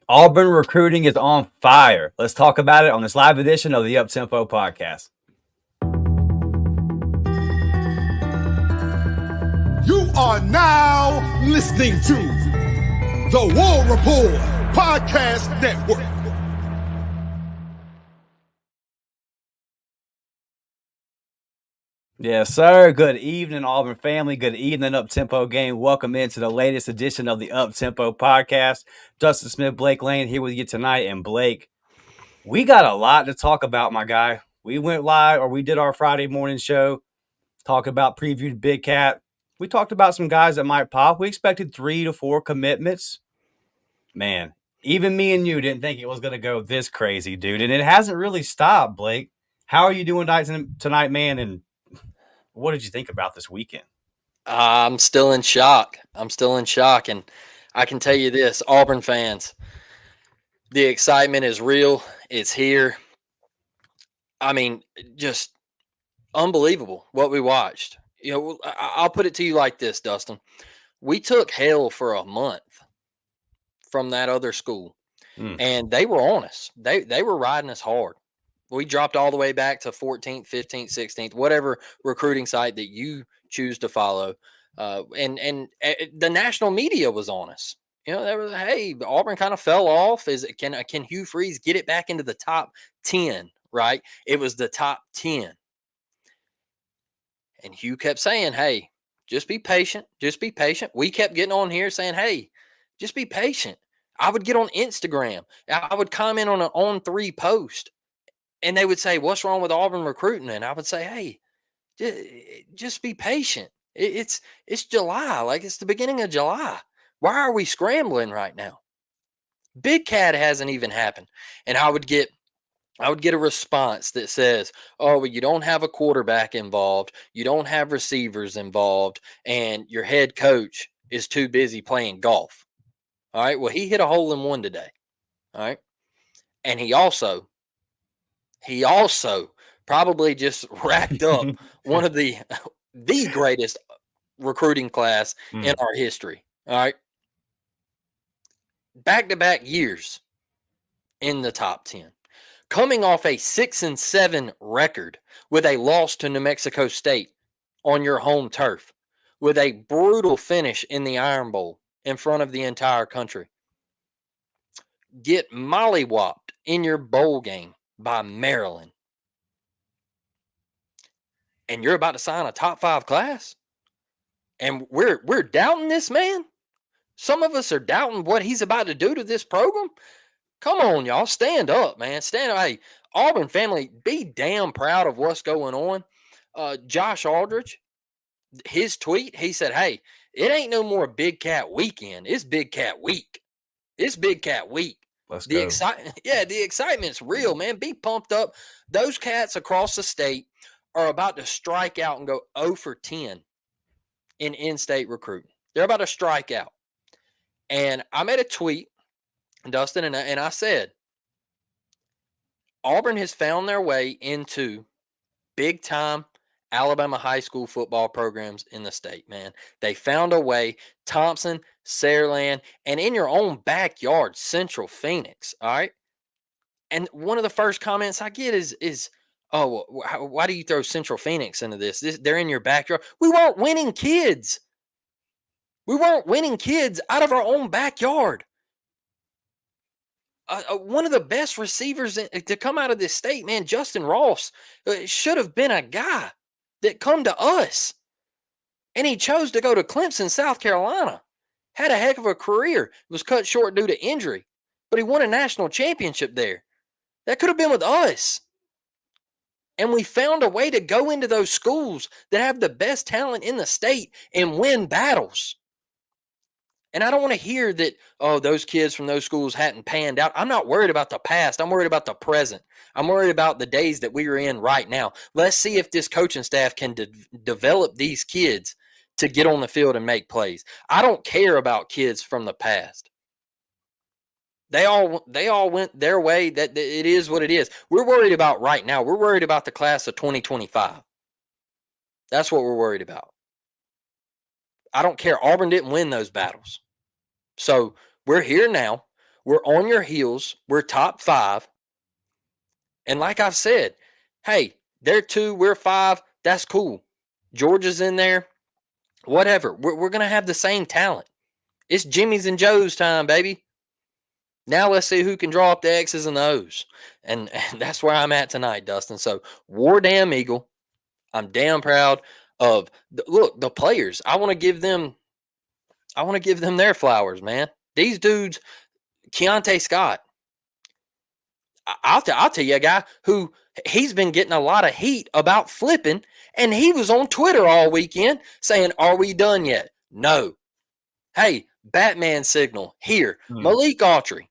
Auburn recruiting is on fire. Let's talk about it on this live edition of the Up Tempo podcast. You are now listening to the War Report Podcast Network. Yes, sir. Good evening, Auburn family. Good evening, Up Tempo gang. Welcome into the latest edition of the Up Tempo podcast. Dustin Smith, Blake Lane here with you tonight. And Blake, we got a lot to talk about, my guy. We went live, or we did our Friday morning show, talking about previewed Big Cat. We talked about some guys that might pop. We expected 3 to 4 commitments. Man, even me and you didn't think it was going to go this crazy, dude. And it hasn't really stopped, Blake. How are you doing tonight, man? And what did you think about this weekend? I'm still in shock. And I can tell you this, Auburn fans, the excitement is real. It's here. I mean, just unbelievable what we watched. You know, I'll put it to you like this, Dustin. We took hell for a month from that other school, and they were on us. They were riding us hard. We dropped all the way back to 14th, 15th, 16th, whatever recruiting site that you choose to follow. And the national media was on us. You know, there was, hey, Auburn kind of fell off. Can Hugh Freeze get it back into the top 10? Right? It was the top 10. And Hugh kept saying, hey, just be patient. Just be patient. We kept getting on here saying, hey, just be patient. I would get on Instagram. I would comment on an on-3 post. And they would say, what's wrong with Auburn recruiting? And I would say, hey, just be patient. It's July. Like, it's the beginning of July. Why are we scrambling right now? Big Cat hasn't even happened. And I would get a response that says, oh, well, you don't have a quarterback involved. You don't have receivers involved. And your head coach is too busy playing golf. All right. Well, he hit a hole in one today. All right. And he also probably just racked up one of the greatest recruiting class in our history. All right. Back-to-back years in the top 10. Coming off a 6-7 record with a loss to New Mexico State on your home turf, with a brutal finish in the Iron Bowl in front of the entire country. Get mollywopped in your bowl game by Maryland. And you're about to sign a top 5 class? And we're doubting this man? Some of us are doubting what he's about to do to this program. Come on, y'all. Stand up, man. Stand up. Hey, Auburn family, be damn proud of what's going on. Josh Aldridge, his tweet, he said, hey, it ain't no more Big Cat weekend. It's Big Cat week. It's Big Cat week. Let's go. The excitement's real, man. Be pumped up. Those cats across the state are about to strike out and go 0 for 10 in in-state recruiting. They're about to strike out. And I made a tweet, Dustin, and I said, Auburn has found their way into big-time Alabama high school football programs in the state, man. They found a way. Thompson, Saraland, and in your own backyard, Central Phoenix, all right? And one of the first comments I get is oh, why do you throw Central Phoenix into this? They're in your backyard. We weren't winning kids. We weren't winning kids out of our own backyard. One of the best receivers to come out of this state, man, Justin Ross, should have been a guy that come to us. And he chose to go to Clemson, South Carolina. Had a heck of a career. Was cut short due to injury. But he won a national championship there. That could have been with us. And we found a way to go into those schools that have the best talent in the state and win battles. And I don't want to hear that, oh, those kids from those schools hadn't panned out. I'm not worried about the past. I'm worried about the present. I'm worried about the days that we are in right now. Let's see if this coaching staff can develop these kids to get on the field and make plays. I don't care about kids from the past. They all went their way. That it is what it is. We're worried about right now. We're worried about the class of 2025. That's what we're worried about. I don't care. Auburn didn't win those battles. So we're here now. We're on your heels. We're top 5. And like I've said, hey, they're 2, we're 5. That's cool. Georgia's in there. Whatever. We're going to have the same talent. It's Jimmy's and Joe's time, baby. Now let's see who can draw up the X's and the O's. And that's where I'm at tonight, Dustin. So, war damn Eagle. I'm damn proud of the players. I want to give them their flowers, man. These dudes, Keontae Scott. I'll tell you a guy who he's been getting a lot of heat about flipping, and he was on Twitter all weekend saying, "Are we done yet?" No. Hey, Batman signal here. Malik Autry.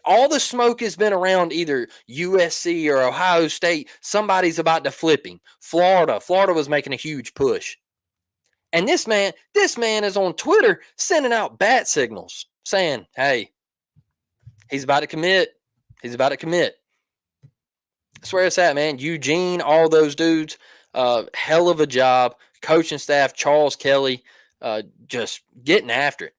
All the smoke has been around either USC or Ohio State. Somebody's about to flip him. Florida was making a huge push. And this man is on Twitter sending out bat signals saying, hey, he's about to commit. He's about to commit. That's where it's at, man. Eugene, all those dudes, hell of a job. Coaching staff, Charles Kelly, just getting after it.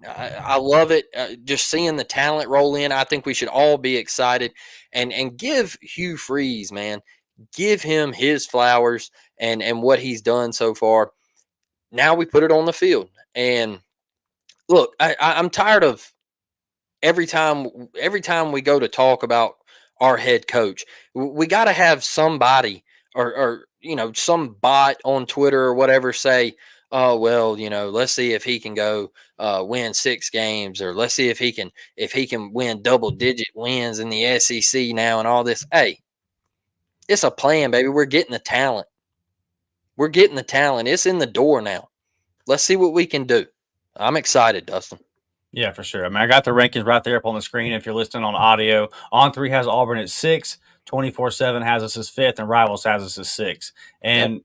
I love it. Just seeing the talent roll in. I think we should all be excited and give Hugh Freeze, man, give him his flowers and what he's done so far. Now we put it on the field. And look, I'm tired of every time we go to talk about our head coach, we got to have somebody or some bot on Twitter or whatever say, oh, well, let's see if he can go win 6 games, or let's see if he can win double-digit wins in the SEC now and all this. Hey, it's a plan, baby. We're getting the talent. It's in the door now. Let's see what we can do. I'm excited, Dustin. Yeah, for sure. I mean, I got the rankings right there up on the screen if you're listening on audio. On3 has Auburn at 6, 24/7 has us as 5th, and Rivals has us as 6th. And,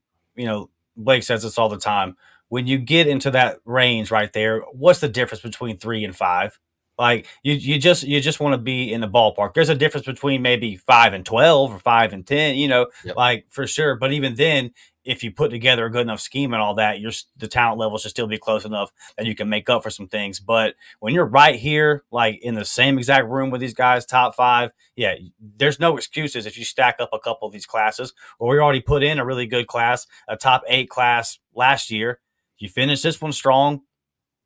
Blake says this all the time. When you get into that range right there, what's the difference between 3 and 5? Like you just want to be in the ballpark. There's a difference between maybe 5 and 12 or 5 and 10, like for sure. But even then, if you put together a good enough scheme and all that, the talent level should still be close enough that you can make up for some things. But when you're right here, like in the same exact room with these guys, top 5, yeah, there's no excuses if you stack up a couple of these classes. Well, we already put in a really good class, a top 8 class last year. You finish this one strong.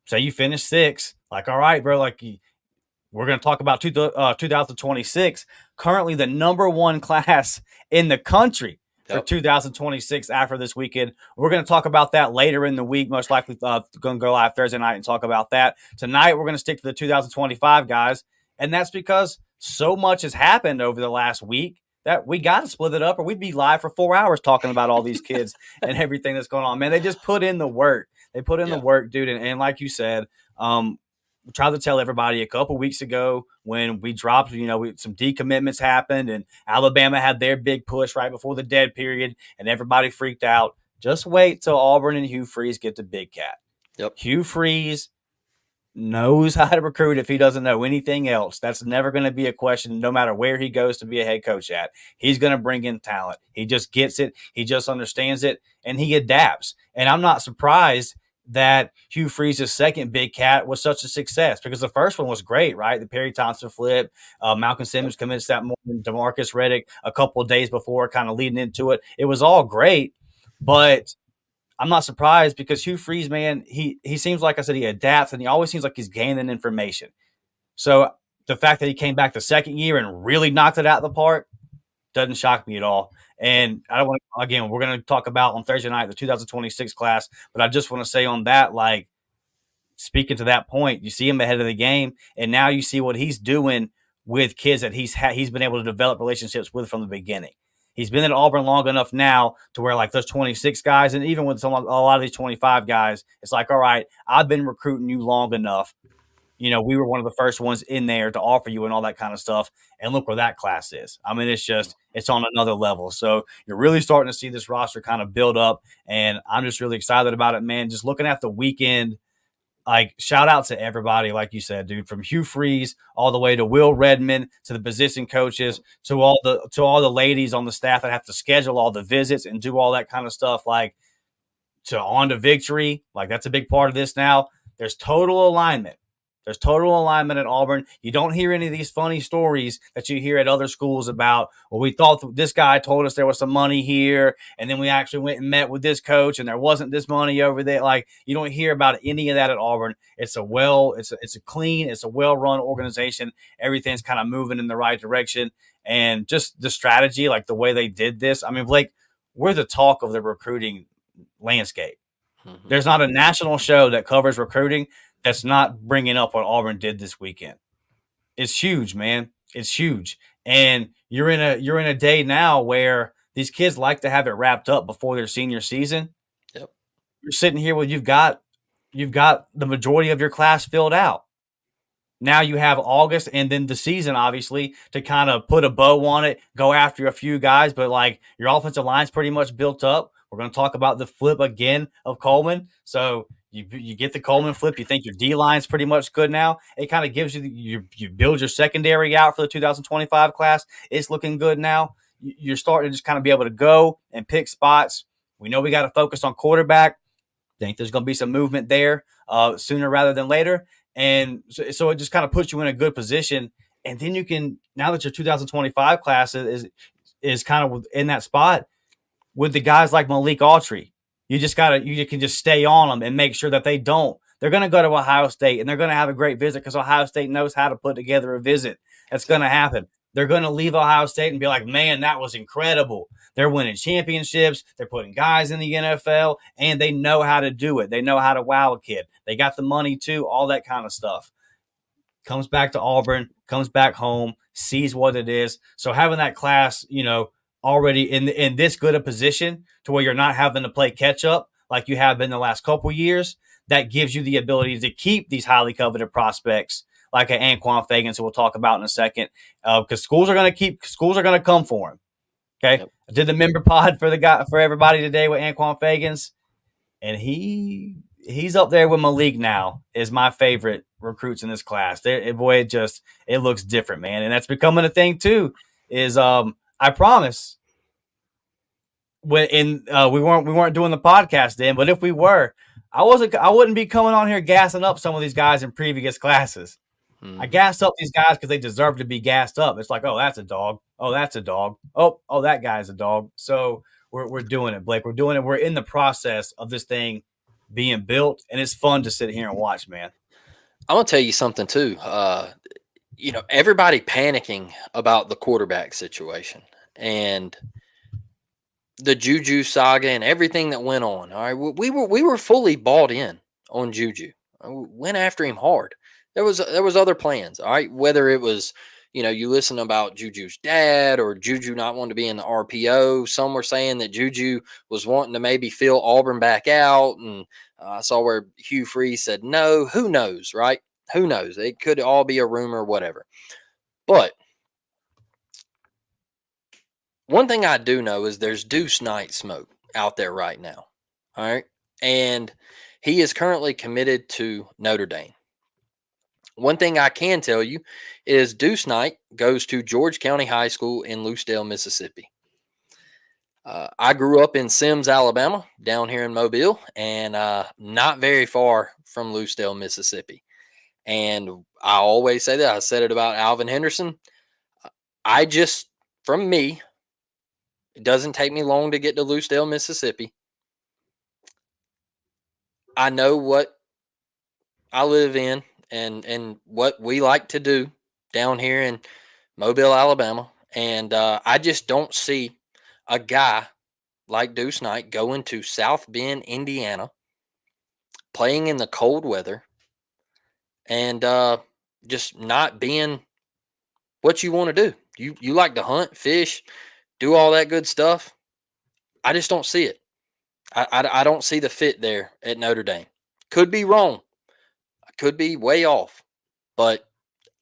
Say you finish 6. Like, all right, bro, like we're going to talk about 2026, currently the number 1 class in the country for 2026 after this weekend. We're going to talk about that later in the week, most likely going to go live Thursday night and talk about that. Tonight, we're going to stick to the 2025 guys, and that's because so much has happened over the last week that we got to split it up, or we'd be live for 4 hours talking about all these kids and everything that's going on. Man, they just put in the work. They put in the work, dude. And like you said, we tried to tell everybody a couple weeks ago when we dropped, some decommitments happened and Alabama had their big push right before the dead period and everybody freaked out. Just wait till Auburn and Hugh Freeze get to Big Cat. Yep. Hugh Freeze knows how to recruit if he doesn't know anything else. That's never going to be a question, no matter where he goes to be a head coach at. He's going to bring in talent. He just gets it. He just understands it, and he adapts. And I'm not surprised that Hugh Freeze's second Big Cat was such a success, because the first one was great, right? The Perry Thompson flip, Malcolm Simmons commits that morning, DeMarcus Reddick a couple of days before, kind of leading into it. It was all great, but I'm not surprised because Hugh Freeze, man, he seems like I said, he adapts, and he always seems like he's gaining information. So the fact that he came back the second year and really knocked it out of the park doesn't shock me at all. And I don't want to, again, we're going to talk about on Thursday night the 2026 class, but I just want to say on that, like, speaking to that point, you see him ahead of the game, and now you see what he's doing with kids that he's been able to develop relationships with from the beginning. He's been at Auburn long enough now to where, like, those 26 guys, and even with a lot of these 25 guys, it's like, all right, I've been recruiting you long enough. We were one of the first ones in there to offer you and all that kind of stuff. And look where that class is. I mean, it's on another level. So you're really starting to see this roster kind of build up. And I'm just really excited about it, man. Just looking at the weekend, like, shout out to everybody, like you said, dude, from Hugh Freeze all the way to Will Redmond, to the position coaches, to all the ladies on the staff that have to schedule all the visits and do all that kind of stuff, like, to On to Victory. Like, that's a big part of this now. There's total alignment There's total alignment at Auburn. You don't hear any of these funny stories that you hear at other schools about, well, we thought this guy told us there was some money here, and then we actually went and met with this coach, and there wasn't this money over there. Like, you don't hear about any of that at Auburn. It's a clean, it's a well-run organization. Everything's kind of moving in the right direction. And just the strategy, like the way they did this. I mean, Blake, we're the talk of the recruiting landscape. Mm-hmm. There's not a national show that covers recruiting that's not bringing up what Auburn did this weekend. It's huge, man. It's huge. And you're in a day now where these kids like to have it wrapped up before their senior season. Yep. You're sitting here where you've got the majority of your class filled out. Now you have August and then the season, obviously, to kind of put a bow on it, go after a few guys, but like your offensive line's pretty much built up. We're going to talk about the flip again of Coleman. So you get the Coleman flip. You think your D line's pretty much good now. It kind of gives you build your secondary out for the 2025 class. It's looking good now. You're starting to just kind of be able to go and pick spots. We know we got to focus on quarterback. Think there's going to be some movement there sooner rather than later. And so it just kind of puts you in a good position. And then you can, now that your 2025 class is kind of in that spot, with the guys like Malik Autry, you can just stay on them and make sure that they're going to go to Ohio State and they're going to have a great visit because Ohio State knows how to put together a visit. That's going to happen. They're going to leave Ohio State and be like, man, that was incredible. They're winning championships. They're putting guys in the NFL and they know how to do it. They know how to wow a kid. They got the money too, all that kind of stuff. Comes back to Auburn, comes back home, sees what it is. So having that class, already in this good a position to where you're not having to play catch up like you have been the last couple of years, that gives you the ability to keep these highly coveted prospects like an Anquan Fegans, who we'll talk about in a second, because schools are going to come for him. Okay, yep. I did the member pod for everybody today with Anquan Fegans, and he's up there with Malik now. Is my favorite recruits in this class. It looks different, man, and that's becoming a thing too. I promise. We weren't doing the podcast then, but if we were, I wouldn't be coming on here gassing up some of these guys in previous classes. I gassed up these guys because they deserve to be gassed up. It's like, oh, that's a dog. Oh, that's a dog. Oh, that guy's a dog. So we're doing it, Blake. We're doing it. We're in the process of this thing being built, and it's fun to sit here and watch, man. I'm gonna tell you something too. Everybody panicking about the quarterback situation and the Juju saga and everything that went on. All right, we were fully bought in on Juju. We went after him hard. There was other plans. All right, whether it was you listen about Juju's dad or Juju not wanting to be in the RPO. Some were saying that Juju was wanting to maybe fill Auburn back out, and I saw where Hugh Freeze said no. Who knows, right? Who knows? It could all be a rumor, whatever. But one thing I do know is there's Deuce Knight smoke out there right now. All right. And he is currently committed to Notre Dame. One thing I can tell you is Deuce Knight goes to George County High School in Lucedale, Mississippi. I grew up in Sims, Alabama, down here in Mobile, and not very far from Lucedale, Mississippi. And I always say that. I said it about Alvin Henderson. From me, it doesn't take me long to get to Lucedale, Mississippi. I know what I live in and what we like to do down here in Mobile, Alabama. And I just don't see a guy like Deuce Knight going to South Bend, Indiana, playing in the cold weather, and just not being what you want to do. You like to hunt, fish, do all that good stuff. I just don't see it. I don't see the fit there at Notre Dame. Could be wrong. I could be way off. But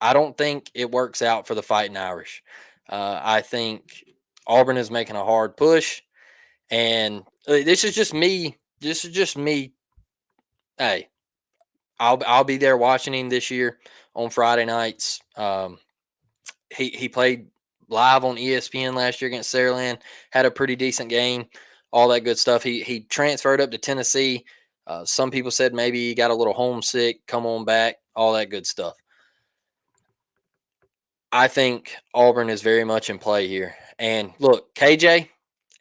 I don't think it works out for the Fighting Irish. I think Auburn is making a hard push. And this is just me. Hey, I'll be there watching him this year on Friday nights. He played live on ESPN last year against Saraland, had a pretty decent game, all that good stuff. He transferred up to Tennessee. Some people said maybe he got a little homesick, come on back. all that good stuff. I think Auburn is very much in play here. And look, KJ,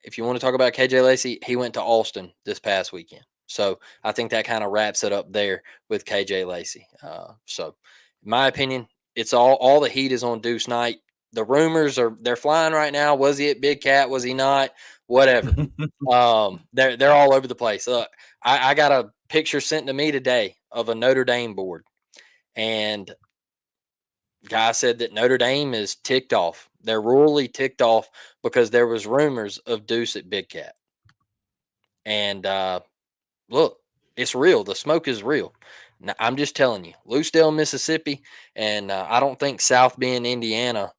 if you want to talk about KJ Lacey, he went to Austin this past weekend. So I think that kind of wraps it up there with KJ Lacey. So, in my opinion, it's all the heat is on Deuce Knight. The rumors they're flying right now. Was he at Big Cat? Was he not? Whatever. They're all over the place. Look, I got a picture sent to me today of a Notre Dame board, and guy said that Notre Dame is ticked off. They're royally ticked off because there was rumors of Deuce at Big Cat. And look, it's real. The smoke is real. Now, I'm just telling you, Loosedale, Mississippi, and I don't think South Bend, Indiana,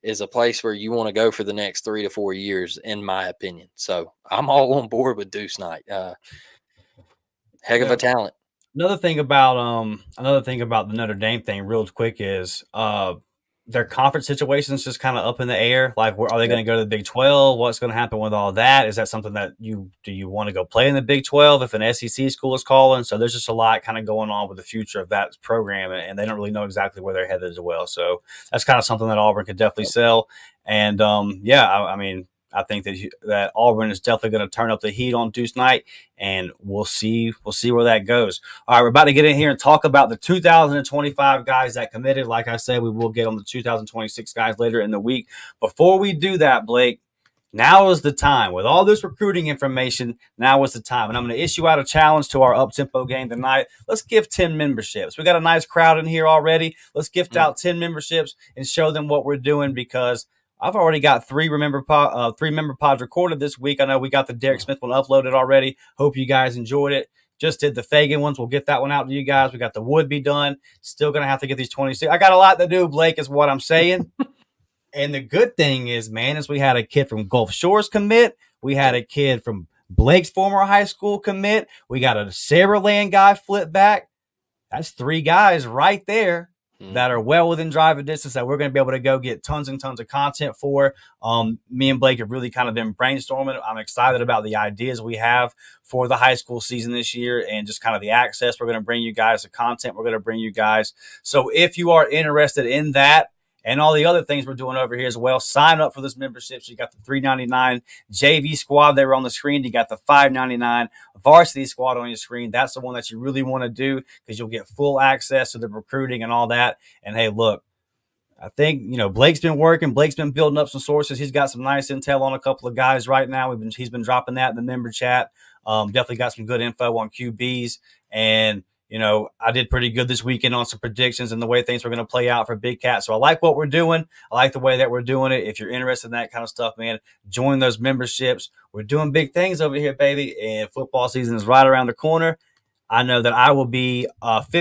is a place where you want to go for the next 3 to 4 years, in my opinion. So I'm all on board with Deuce Knight. Heck of a talent. Another thing about the Notre Dame thing, real quick, is their conference situation's just kind of up in the air. Like, are they going to go to the Big 12? What's going to happen with all that? Is that something that you want to go play in the Big 12 if an SEC school is calling? So there's just a lot kind of going on with the future of that program, and they don't really know exactly where they're headed as well. So that's kind of something that Auburn could definitely sell. And I mean, I think that Auburn is definitely going to turn up the heat on Deuce Knight, and we'll see where that goes. All right, we're about to get in here and talk about the 2025 guys that committed. Like I said, we will get on the 2026 guys later in the week. Before we do that, Blake, now is the time. With all this recruiting information, now is the time. And I'm going to issue out a challenge to our up-tempo game tonight. Let's give 10 memberships. We got a nice crowd in here already. Let's gift out 10 memberships and show them what we're doing, because I've already got three member pods recorded this week. I know we got the Derick Smith one uploaded already. Hope you guys enjoyed it. Just did the Fegan ones. We'll get that one out to you guys. We got the Woodby done. Still going to have to get these 26. I got a lot to do, Blake, is what I'm saying. And the good thing is, man, is we had a kid from Gulf Shores commit. We had a kid from Blake's former high school commit. We got a Saraland guy flip back. That's 3 guys right there that are well within driving distance that we're going to be able to go get tons and tons of content for. Me and Blake have really kind of been brainstorming. I'm excited about the ideas we have for the high school season this year, and just kind of the access we're going to bring you guys, the content we're going to bring you guys. So if you are interested in that and all the other things we're doing over here as well, sign up for this membership. So you got the $3.99 JV squad there on the screen. You got the $5.99 varsity squad on your screen. That's the one that you really want to do, because you'll get full access to the recruiting and all that. And hey, look, I think, Blake's been working. Blake's been building up some sources. He's got some nice intel on a couple of guys right now. He's been dropping that in the member chat. Definitely got some good info on QBs. And I did pretty good this weekend on some predictions and the way things were going to play out for Big Cat. So I like what we're doing. I like the way that we're doing it. If you're interested in that kind of stuff, man, join those memberships. We're doing big things over here, baby. And football season is right around the corner. I know that I will be August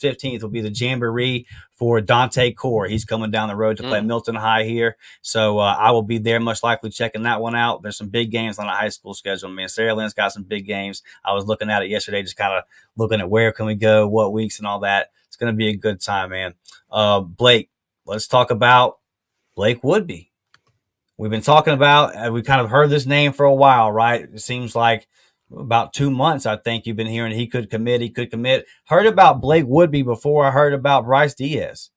15th will be the Jamboree for Dante Core. He's coming down the road to play Milton High here. So I will be there, most likely checking that one out. There's some big games on the high school schedule, man. Sarah Lynn's got some big games. I was looking at it yesterday, just kind of looking at where can we go, what weeks and all that. It's going to be a good time, man. Blake, let's talk about Blake Woodby. We've been talking about, we kind of heard this name for a while, right? It seems like about 2 months, I think you've been hearing he could commit. Heard about Blake Woodby before I heard about Bryce Diaz,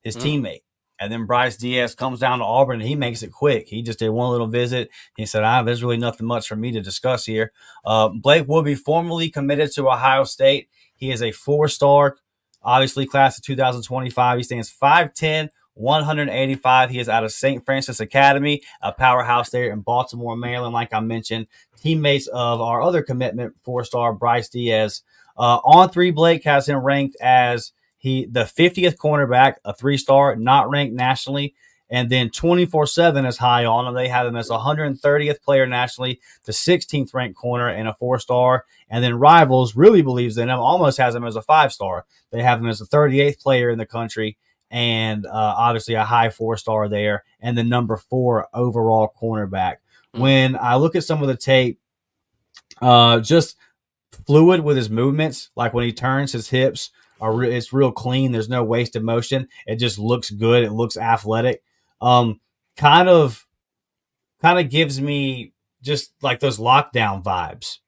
his teammate. And then Bryce Diaz comes down to Auburn, and he makes it quick. He just did one little visit. He said, there's really nothing much for me to discuss here. Blake Woodby formally committed to Ohio State. He is a 4-star, obviously class of 2025. He stands 5'10", 185. He is out of St. Francis Academy, a powerhouse there in Baltimore, Maryland, like I mentioned. Teammates of our other commitment, 4-star Bryce Diaz. On 3, Blake has him ranked as the 50th cornerback, a 3-star, not ranked nationally. And then 24/7 is high on him. They have him as 130th player nationally, the 16th ranked corner, and a 4-star. And then Rivals really believes in him, almost has him as a 5-star. They have him as the 38th player in the country, and obviously a high 4-star there, and the number 4 overall cornerback. When I look at some of the tape, just fluid with his movements, like when he turns, his hips it's real clean. There's no wasted motion. It just looks good. It looks athletic. Kind of gives me just like those lockdown vibes.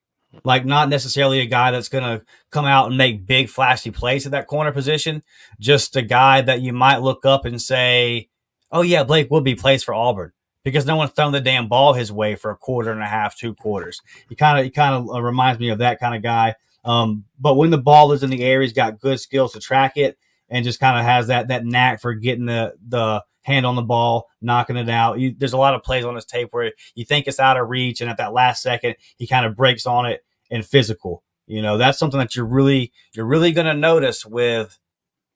Like, not necessarily a guy that's going to come out and make big, flashy plays at that corner position. Just a guy that you might look up and say, oh, yeah, Blake Woodby plays for Auburn because no one's thrown the damn ball his way for a quarter and a half, 2 quarters. He kind of reminds me of that kind of guy. But when the ball is in the air, he's got good skills to track it and just kind of has that knack for getting the hand on the ball, knocking it out. There's a lot of plays on this tape where you think it's out of reach, and at that last second, he kind of breaks on it and physical. That's something that you're really going to notice with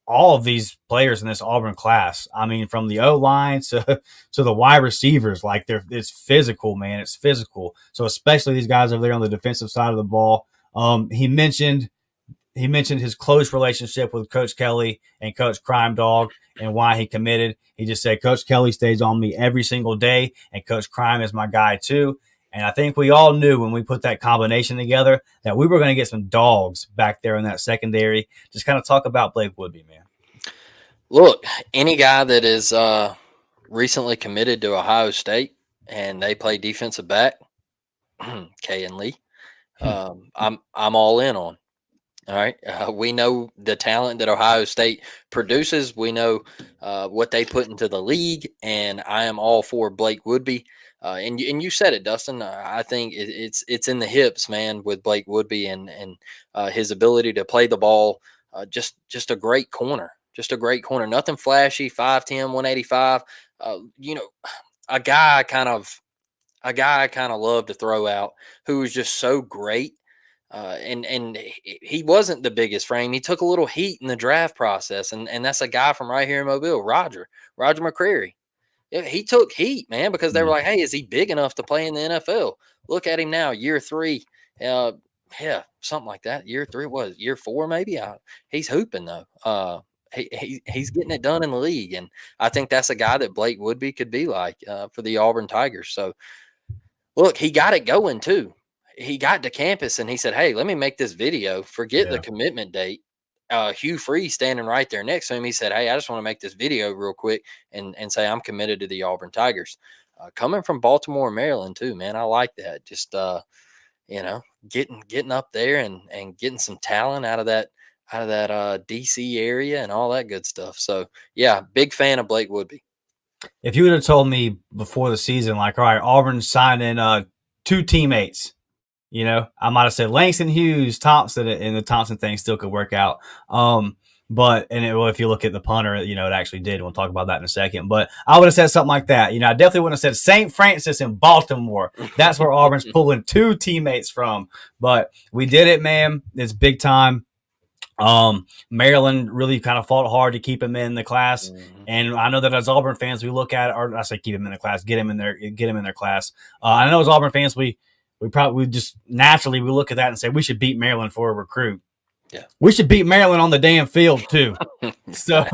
all of these players in this Auburn class. I mean, from the O-line to the wide receivers, like it's physical, man. It's physical. So especially these guys over there on the defensive side of the ball. He mentioned his close relationship with Coach Kelly and Coach Crime Dog and why he committed. He just said, Coach Kelly stays on me every single day, and Coach Crime is my guy too. And I think we all knew when we put that combination together that we were going to get some dogs back there in that secondary. Just kind of talk about Blake Woodby, man. Look, any guy that is recently committed to Ohio State and they play defensive back, Kay and Lee, I'm all in on. All right. We know the talent that Ohio State produces. We know what they put into the league, and I am all for Blake Woodby. And you said it, Dustin. I think it's in the hips, man, with Blake Woodby and his ability to play the ball. Just a great corner. Just a great corner. Nothing flashy. 5'10", 185. A guy I kind of love to throw out who was just so great. And he wasn't the biggest frame. He took a little heat in the draft process, and that's a guy from right here in Mobile, Roger McCreary. Yeah, he took heat, man, because they were like, "Hey, is he big enough to play in the NFL?" Look at him now, year 3, yeah, something like that. Year 3 was year 4, maybe. He's hooping though. He's getting it done in the league, and I think that's a guy that Blake Woodby could be like for the Auburn Tigers. So, look, he got it going too. He got to campus and he said, "Hey, let me make this video. Forget the commitment date." Hugh Freeze standing right there next to him. He said, "Hey, I just want to make this video real quick and say I'm committed to the Auburn Tigers." Coming from Baltimore, Maryland, too, man. I like that. Just getting up there and getting some talent out of that DC area and all that good stuff. So yeah, big fan of Blake Woodby. If you would have told me before the season, like, all right, Auburn's signing 2 teammates, I might have said Langston Hughes, Thompson, and the Thompson thing still could work out. If you look at the punter, it actually did. We'll talk about that in a second. But I would have said something like that. I definitely wouldn't have said St. Francis in Baltimore. That's where Auburn's pulling 2 teammates from. But we did it, man. It's big time. Maryland really kind of fought hard to keep him in the class. Mm-hmm. And I know that as Auburn fans, we look at it, or I say keep him in the class, get him in their class. I know as Auburn fans, we just naturally we look at that and say we should beat Maryland for a recruit. Yeah, we should beat Maryland on the damn field too. So,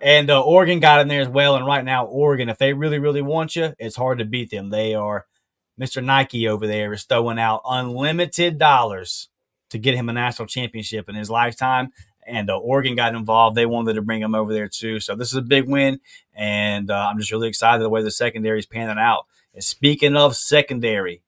and Oregon got in there as well. And right now, Oregon, if they really, really want you, it's hard to beat them. They are Mr. Nike over there is throwing out unlimited dollars to get him a national championship in his lifetime. And Oregon got involved. They wanted to bring him over there too. So this is a big win. And I'm just really excited the way the secondary is panning out. And speaking of secondary,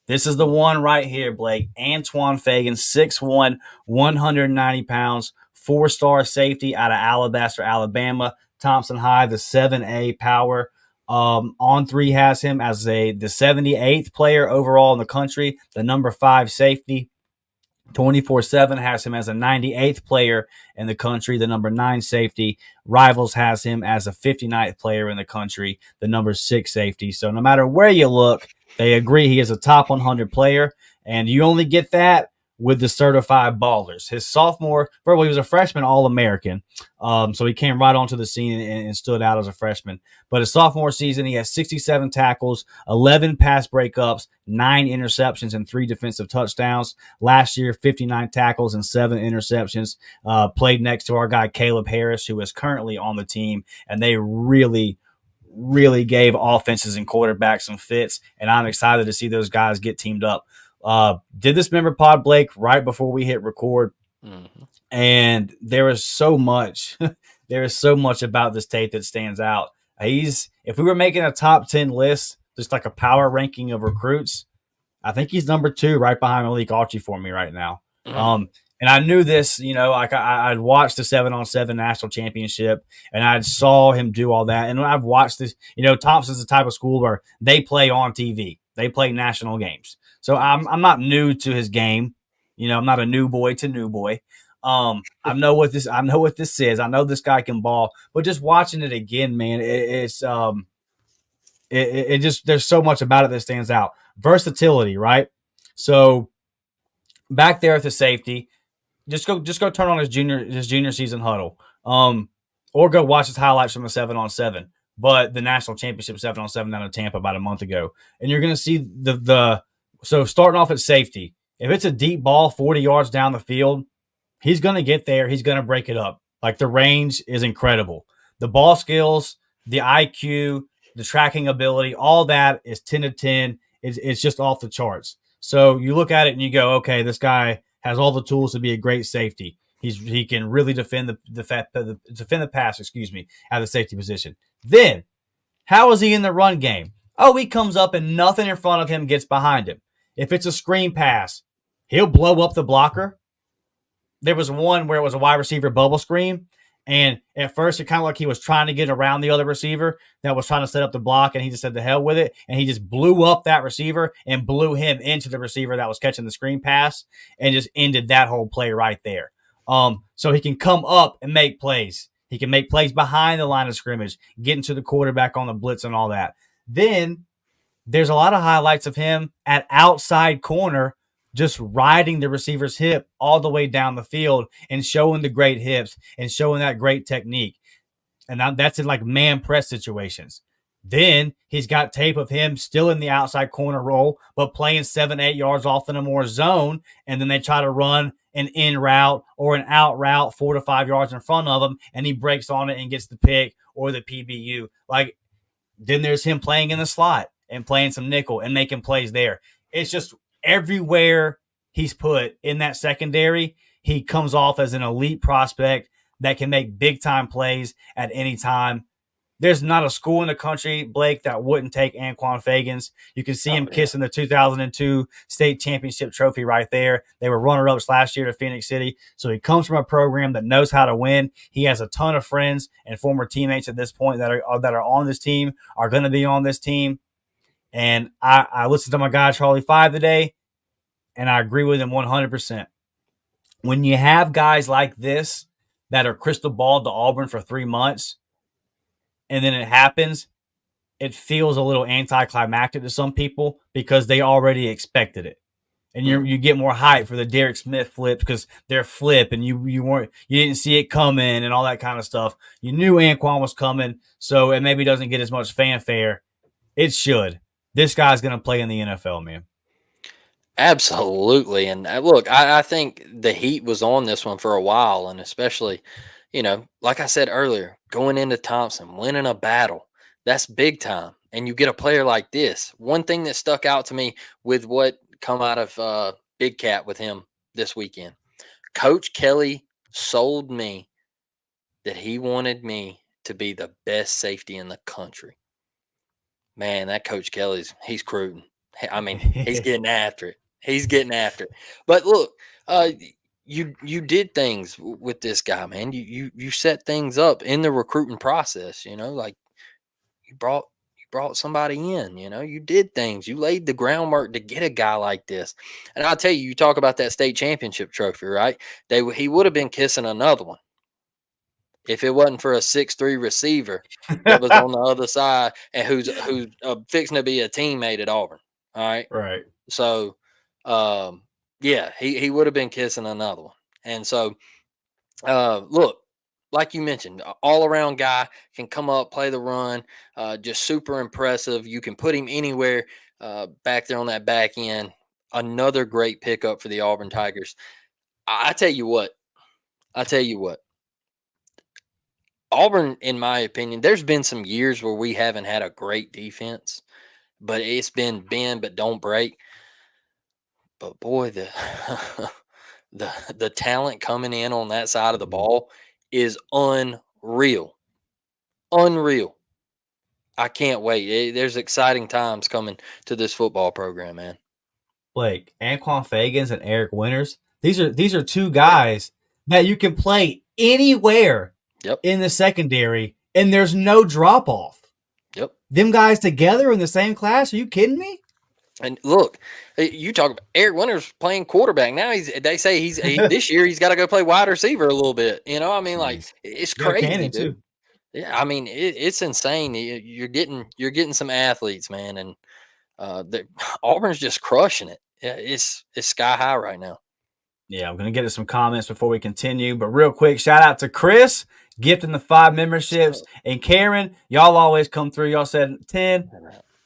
this is the one right here, Blake. Anquan Fegans, 6'1", 190 pounds, 4-star safety out of Alabaster, Alabama. Thompson High, the 7A power. On3 has him as the 78th player overall in the country, the number 5 safety. 24/7 has him as a 98th player in the country, the number 9 safety. Rivals has him as a 59th player in the country, the number 6 safety. So no matter where you look, they agree he is a top 100 player, and you only get that with the certified ballers. His sophomore, he was a freshman All-American, so he came right onto the scene and stood out as a freshman. But his sophomore season, he has 67 tackles, 11 pass breakups, 9 interceptions, and 3 defensive touchdowns. Last year, 59 tackles and 7 interceptions. Played next to our guy Caleb Harris, who is currently on the team, and they really gave offenses and quarterbacks some fits, and I'm excited to see those guys get teamed up. Did this member pod, Blake, right before we hit record, and there is so much about this tape that stands out. If we were making a top 10 list, just like a power ranking of recruits, I think he's number 2 right behind Malik Archie for me right now. Mm. And I knew this, like I'd watched the 7-on-7 national championship and I saw him do all that. And I've watched this, Thompson's the type of school where they play on TV, they play national games. So I'm not new to his game. I'm not a new boy to new boy. I know what this is. I know this guy can ball, but just watching it again, man, it just, there's so much about it that stands out. Versatility, right? So back there at the safety, just go turn on his junior season huddle, or go watch his highlights from the 7-on-7, but the national championship 7-on-7 down in Tampa about a month ago, and you're gonna see so starting off at safety, if it's a deep ball 40 yards down the field, he's gonna get there, he's gonna break it up. Like, the range is incredible, the ball skills, the IQ, the tracking ability, all that is 10 to 10. It's just off the charts. So you look at it and you go, okay, this guy has all the tools to be a great safety. He can really defend the pass, at the safety position. Then, how is he in the run game? Oh, he comes up and nothing in front of him gets behind him. If it's a screen pass, he'll blow up the blocker. There was one where it was a wide receiver bubble screen, and at first it kind of like he was trying to get around the other receiver that was trying to set up the block, and he just said the hell with it, and he just blew up that receiver and blew him into the receiver that was catching the screen pass and just ended that whole play right there. So he can come up and make plays. He can make plays behind the line of scrimmage, getting to the quarterback on the blitz and all that. Then there's a lot of highlights of him at outside corner, just riding the receiver's hip all the way down the field and showing the great hips and showing that great technique. And that's in like man press situations. Then he's got tape of him still in the outside corner role, but playing 7-8 yards off in a more zone. And then they try to run an in route or an out route 4 to 5 yards in front of him, and he breaks on it and gets the pick or the PBU. Like, then there's him playing in the slot and playing some nickel and making plays there. It's just everywhere he's put in that secondary, he comes off as an elite prospect that can make big time plays at any time. There's not a school in the country, Blake, that wouldn't take Anquan Fegans. You can see him kissing the 2002 state championship trophy right there. They were runner-ups last year to Phoenix City. So he comes from a program that knows how to win. He has a ton of friends and former teammates at this point that are on this team, are going to be on this team. And I listened to my guy Charlie 5 today, and I agree with him 100%. When you have guys like this that are crystal balled to Auburn for 3 months, and then it happens, it feels a little anticlimactic to some people because they already expected it. And you get more hype for the Derick Smith flip because they're flip and you didn't see it coming and all that kind of stuff. You knew Anquan was coming, so it maybe doesn't get as much fanfare. It should. This guy's going to play in the NFL, man. Absolutely. And look, I think the heat was on this one for a while, and especially, like I said earlier, going into Thompson, winning a battle, that's big time. And you get a player like this. One thing that stuck out to me with what come out of Big Cat with him this weekend, Coach Kelly sold me that he wanted me to be the best safety in the country. Man, that Coach he's cruising. I mean, he's getting after it. He's getting after it. But look, you did things with this guy, man. You set things up in the recruiting process. Like you brought somebody in. You did things. You laid the groundwork to get a guy like this. And I'll tell you, you talk about that state championship trophy, right? He would have been kissing another one if it wasn't for a 6'3" receiver that was on the other side and who's fixing to be a teammate at Auburn. All right. Right. So, yeah, he would have been kissing another one. And so, look, like you mentioned, all around guy, can come up, play the run, just super impressive. You can put him anywhere back there on that back end. Another great pickup for the Auburn Tigers. I tell you what. Auburn, in my opinion, there's been some years where we haven't had a great defense, but it's been bend but don't break. But boy, the talent coming in on that side of the ball is unreal. Unreal. I can't wait. There's exciting times coming to this football program, man. Blake, Anquan Fegans and Eric Winters. These are two guys that you can play anywhere Yep. in the secondary, and there's no drop off. Yep. Them guys together in the same class? Are you kidding me? And look, you talk about Eric Winters playing quarterback now. They say this year he's got to go play wide receiver a little bit. You know, I mean, like it's crazy, dude. Too. Yeah, I mean it's insane. You're getting some athletes, man, and Auburn's just crushing it. It's sky high right now. Yeah, I'm going to get to some comments before we continue. But real quick, shout out to Chris, gifting the 5 memberships. And Karen, y'all always come through. Y'all said 10,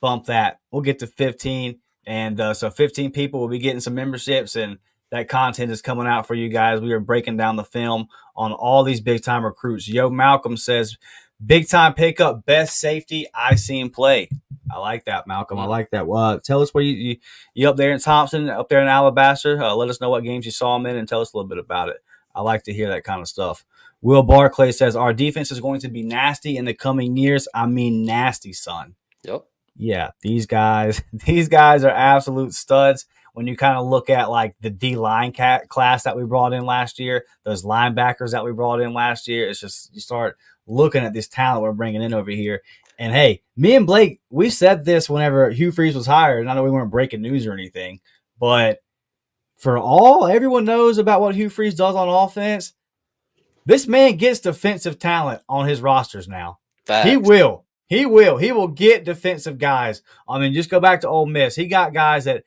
bump that. We'll get to 15. And so 15 people will be getting some memberships. And that content is coming out for you guys. We are breaking down the film on all these big-time recruits. Yo, Malcolm says, big-time pickup, best safety I've seen play. I like that, Malcolm. I like that. Well, tell us where you up there in Thompson, up there in Alabaster. Let us know what games you saw him in and tell us a little bit about it. I like to hear that kind of stuff. Will Barclay says, our defense is going to be nasty in the coming years. I mean nasty, son. Yep. Yeah, these guys are absolute studs. When you kind of look at like the D-line class that we brought in last year, those linebackers that we brought in last year, it's just you start looking at this talent we're bringing in over here. And, hey, me and Blake, we said this whenever Hugh Freeze was hired. And I know we weren't breaking news or anything. But for all everyone knows about what Hugh Freeze does on offense, this man gets defensive talent on his rosters now. Facts. He will. He will get defensive guys. I mean, just go back to Ole Miss. He got guys that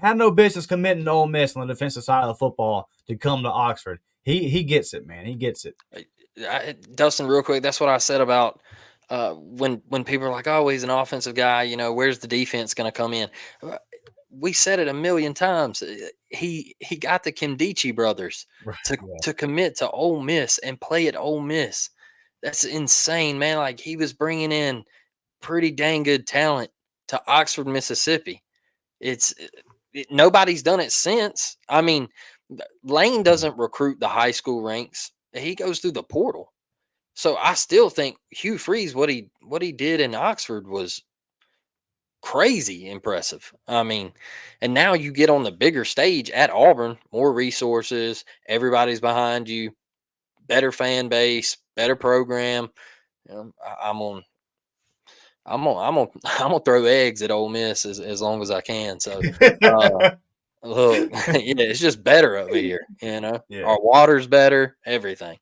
have no business committing to Ole Miss on the defensive side of the football to come to Oxford. He gets it, man. He gets it. Dustin, real quick, that's what I said about when people are like, oh, he's an offensive guy, you know, where's the defense going to come in? We said it a million times. He got the Kimdichie brothers to commit to Ole Miss and play at Ole Miss. That's insane, man. Like, he was bringing in pretty dang good talent to Oxford, Mississippi. Nobody's done it since. I mean, Lane doesn't recruit the high school ranks. He goes through the portal. So I still think Hugh Freeze, what he did in Oxford was crazy impressive. I mean, and now you get on the bigger stage at Auburn, more resources, everybody's behind you, better fan base, better program. You know, I'm gonna throw eggs at Ole Miss as long as I can. So look, yeah, it's just better over here. You know, our water's better, everything.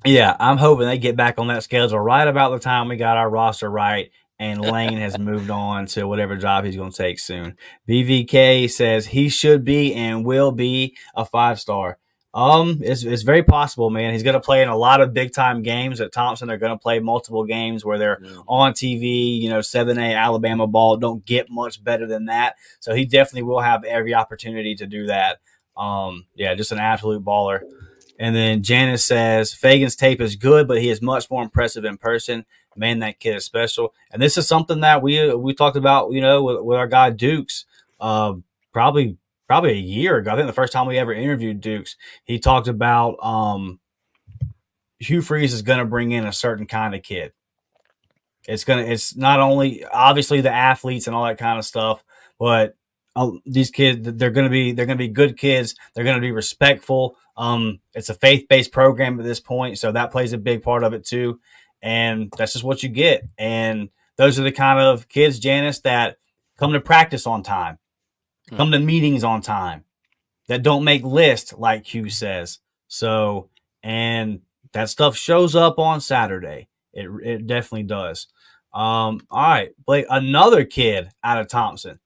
Yeah, I'm hoping they get back on that schedule right about the time we got our roster right and Lane has moved on to whatever job he's going to take soon. BVK says he should be and will be a 5-star. It's very possible, man. He's going to play in a lot of big-time games at Thompson. They're going to play multiple games where they're on TV, 7A Alabama ball. Don't get much better than that. So he definitely will have every opportunity to do that. Just an absolute baller. And then Janice says, Fagan's tape is good, but he is much more impressive in person. Man, that kid is special. And this is something that we talked about, with our guy Dukes, probably a year ago. I think the first time we ever interviewed Dukes, he talked about Hugh Freeze is going to bring in a certain kind of kid. It's not only obviously the athletes and all that kind of stuff, but these kids, they're going to be good kids. They're going to be respectful. It's a faith-based program at this point, so that plays a big part of it too. And that's just what you get. And those are the kind of kids, Janice, that come to practice on time, come to meetings on time, that don't make lists, like Hugh says. So, and that stuff shows up on Saturday. It definitely does. All right, Blake, another kid out of Thompson.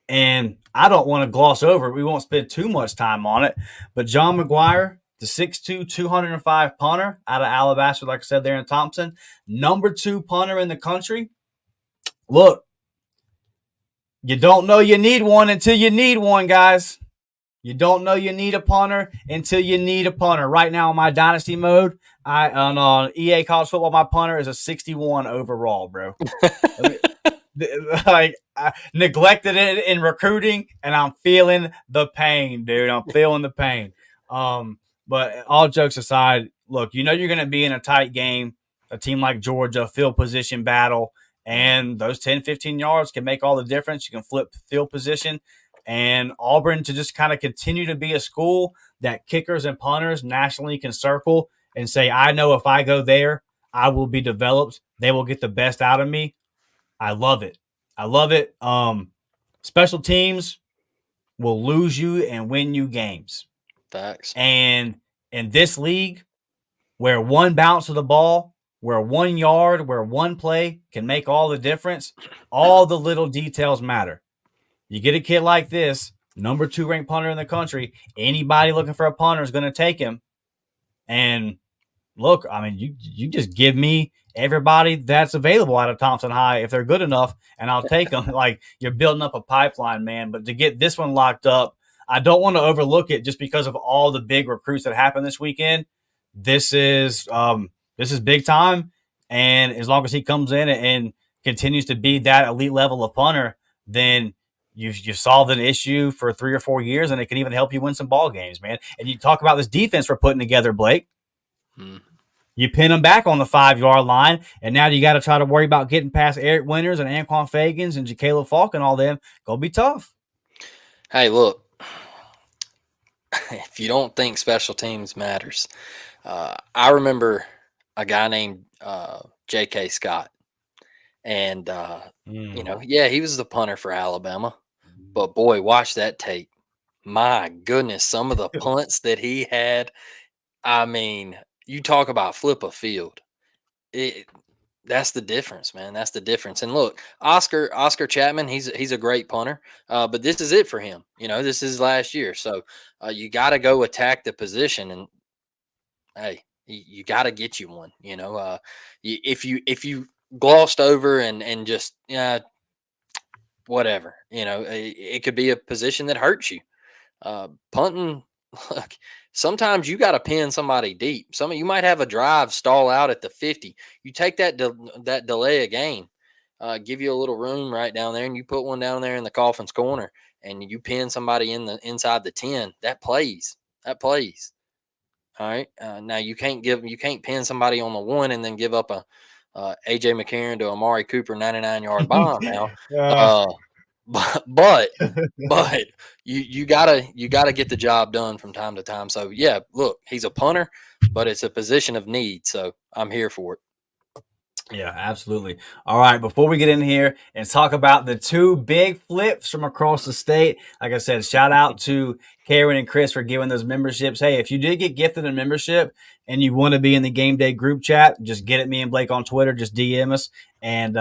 And I don't want to gloss over it. We won't spend too much time on it. But John McGuire, the 6'2", 205 punter out of Alabaster, like I said, there in Thompson, number 2 punter in the country. Look, you don't know you need one until you need one, guys. You don't know you need a punter until you need a punter. Right now in my dynasty mode, on EA College Football, my punter is a 61 overall, bro. Like, I neglected it in recruiting, and I'm feeling the pain, dude. I'm feeling the pain. But all jokes aside, look, you're going to be in a tight game, a team like Georgia, field position battle, and those 10, 15 yards can make all the difference. You can flip field position. and Auburn to just kind of continue to be a school that kickers and punters nationally can circle and say, I know if I go there, I will be developed. They will get the best out of me. I love it. I love it. Special teams will lose you and win you games. Facts. And in this league, where one bounce of the ball, where 1 yard, where one play can make all the difference, all the little details matter. You get a kid like this, number 2 ranked punter in the country, anybody looking for a punter is going to take him. And look, I mean, you just give me everybody that's available out of Thompson High if they're good enough, and I'll take them. Like, you're building up a pipeline, man. But to get this one locked up, I don't want to overlook it just because of all the big recruits that happened this weekend. This is big time, and as long as he comes in and continues to be that elite level of punter, then you've solved an issue for 3 or 4 years, and it can even help you win some ball games, man. And you talk about this defense we're putting together, Blake. You pin them back on the 5-yard line, and now you got to try to worry about getting past Eric Winters and Anquan Fegans and Jacaleb Falk and all them. Gonna be tough. Hey, look, if you don't think special teams matters, I remember a guy named J.K. Scott, and he was the punter for Alabama. But boy, watch that tape. My goodness, some of the punts that he had. I mean, you talk about flip a field. That's the difference, man. That's the difference. And look, Oscar Chapman, he's a great punter, but this is it for him. This is last year, so you got to go attack the position. And hey, you got to get you one. If you glossed over and just whatever, it could be a position that hurts you. Punting, look. Sometimes you got to pin somebody deep. You might have a drive stall out at the 50. You take that delay a game, give you a little room right down there, and you put one down there in the coffin's corner, and you pin somebody inside the 10. That plays. All right. Now you can't pin somebody on the 1 and then give up a AJ McCarron to Amari Cooper 99-yard bomb. Now, but you gotta get the job done from time to time. So yeah, look, he's a punter, but it's a position of need. So I'm here for it. Yeah, absolutely. All right, before we get in here and talk about the 2 big flips from across the state, like I said, shout out to Karen and Chris for giving those memberships. Hey, if you did get gifted a membership and you want to be in the game day group chat, just get at me and Blake on Twitter, just DM us, and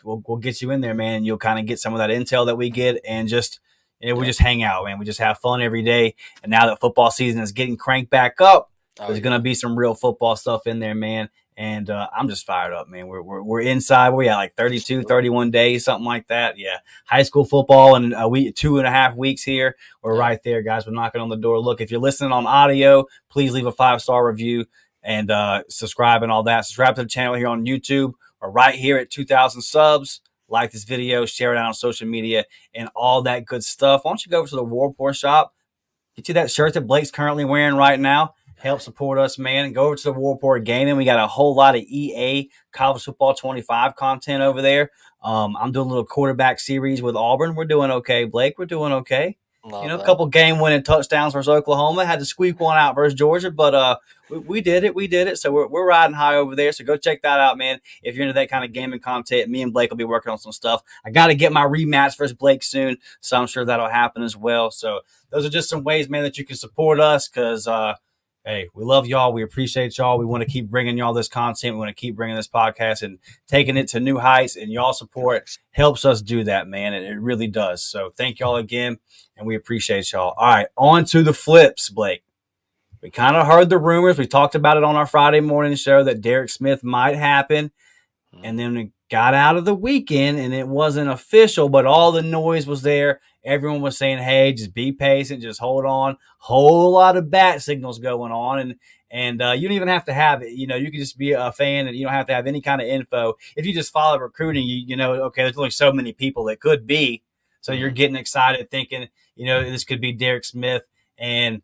we'll get you in there, man. And you'll kind of get some of that intel that we get, and just we just hang out, man. We just have fun every day. And now that football season is getting cranked back up, there's gonna be some real football stuff in there, man. And I'm just fired up, man. We're inside. We're at like 32, 31 days, something like that. Yeah, high school football in a week, 2.5 weeks here. We're right there, guys. We're knocking on the door. Look, if you're listening on audio, please leave a 5-star review and subscribe and all that. Subscribe to the channel here on YouTube. We're right here at 2,000 subs. Like this video, share it out on social media, and all that good stuff. Why don't you go over to the War Report shop, get you that shirt that Blake's currently wearing right now. Help support us, man, and go over to the War Report Gaming. We got a whole lot of EA College Football 25 content over there. I'm doing a little quarterback series with Auburn. We're doing okay, Blake. We're doing okay. A couple game-winning touchdowns versus Oklahoma. Had to squeak one out versus Georgia, but we did it. We did it. So we're riding high over there. So go check that out, man. If you're into that kind of gaming content, me and Blake will be working on some stuff. I got to get my rematch versus Blake soon, so I'm sure that'll happen as well. So those are just some ways, man, that you can support us because, hey, we love y'all. We appreciate y'all. We want to keep bringing y'all this content. We want to keep bringing this podcast and taking it to new heights, and y'all support helps us do that, man. And it really does. So thank y'all again, and we appreciate y'all. All right, on to the flips, Blake. We kind of heard the rumors. We talked about it on our Friday morning show that Derick Smith might happen, and then we got out of the weekend, and it wasn't official, but all the noise was there. Everyone was saying, hey, just be patient, just hold on. Whole lot of bat signals going on, and you don't even have to have it. You can just be a fan, and you don't have to have any kind of info. If you just follow recruiting, you know, okay, there's only so many people that could be. So you're getting excited thinking, this could be Derick Smith, and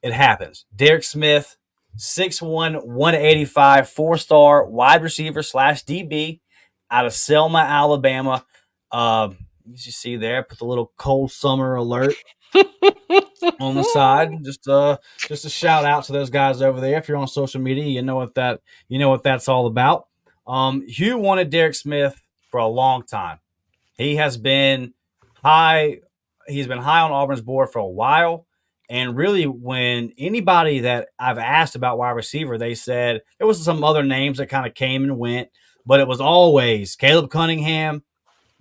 it happens. Derick Smith, 6'1", 185, 4-star wide receiver / DB out of Selma, Alabama. You see there, put the little cold summer alert on the side. Just a shout out to those guys over there. If you're on social media, you know what that's all about. Hugh wanted Derick Smith for a long time. He has been high. He's been high on Auburn's board for a while. And really, when anybody that I've asked about wide receiver, they said there was some other names that kind of came and went, but it was always Caleb Cunningham,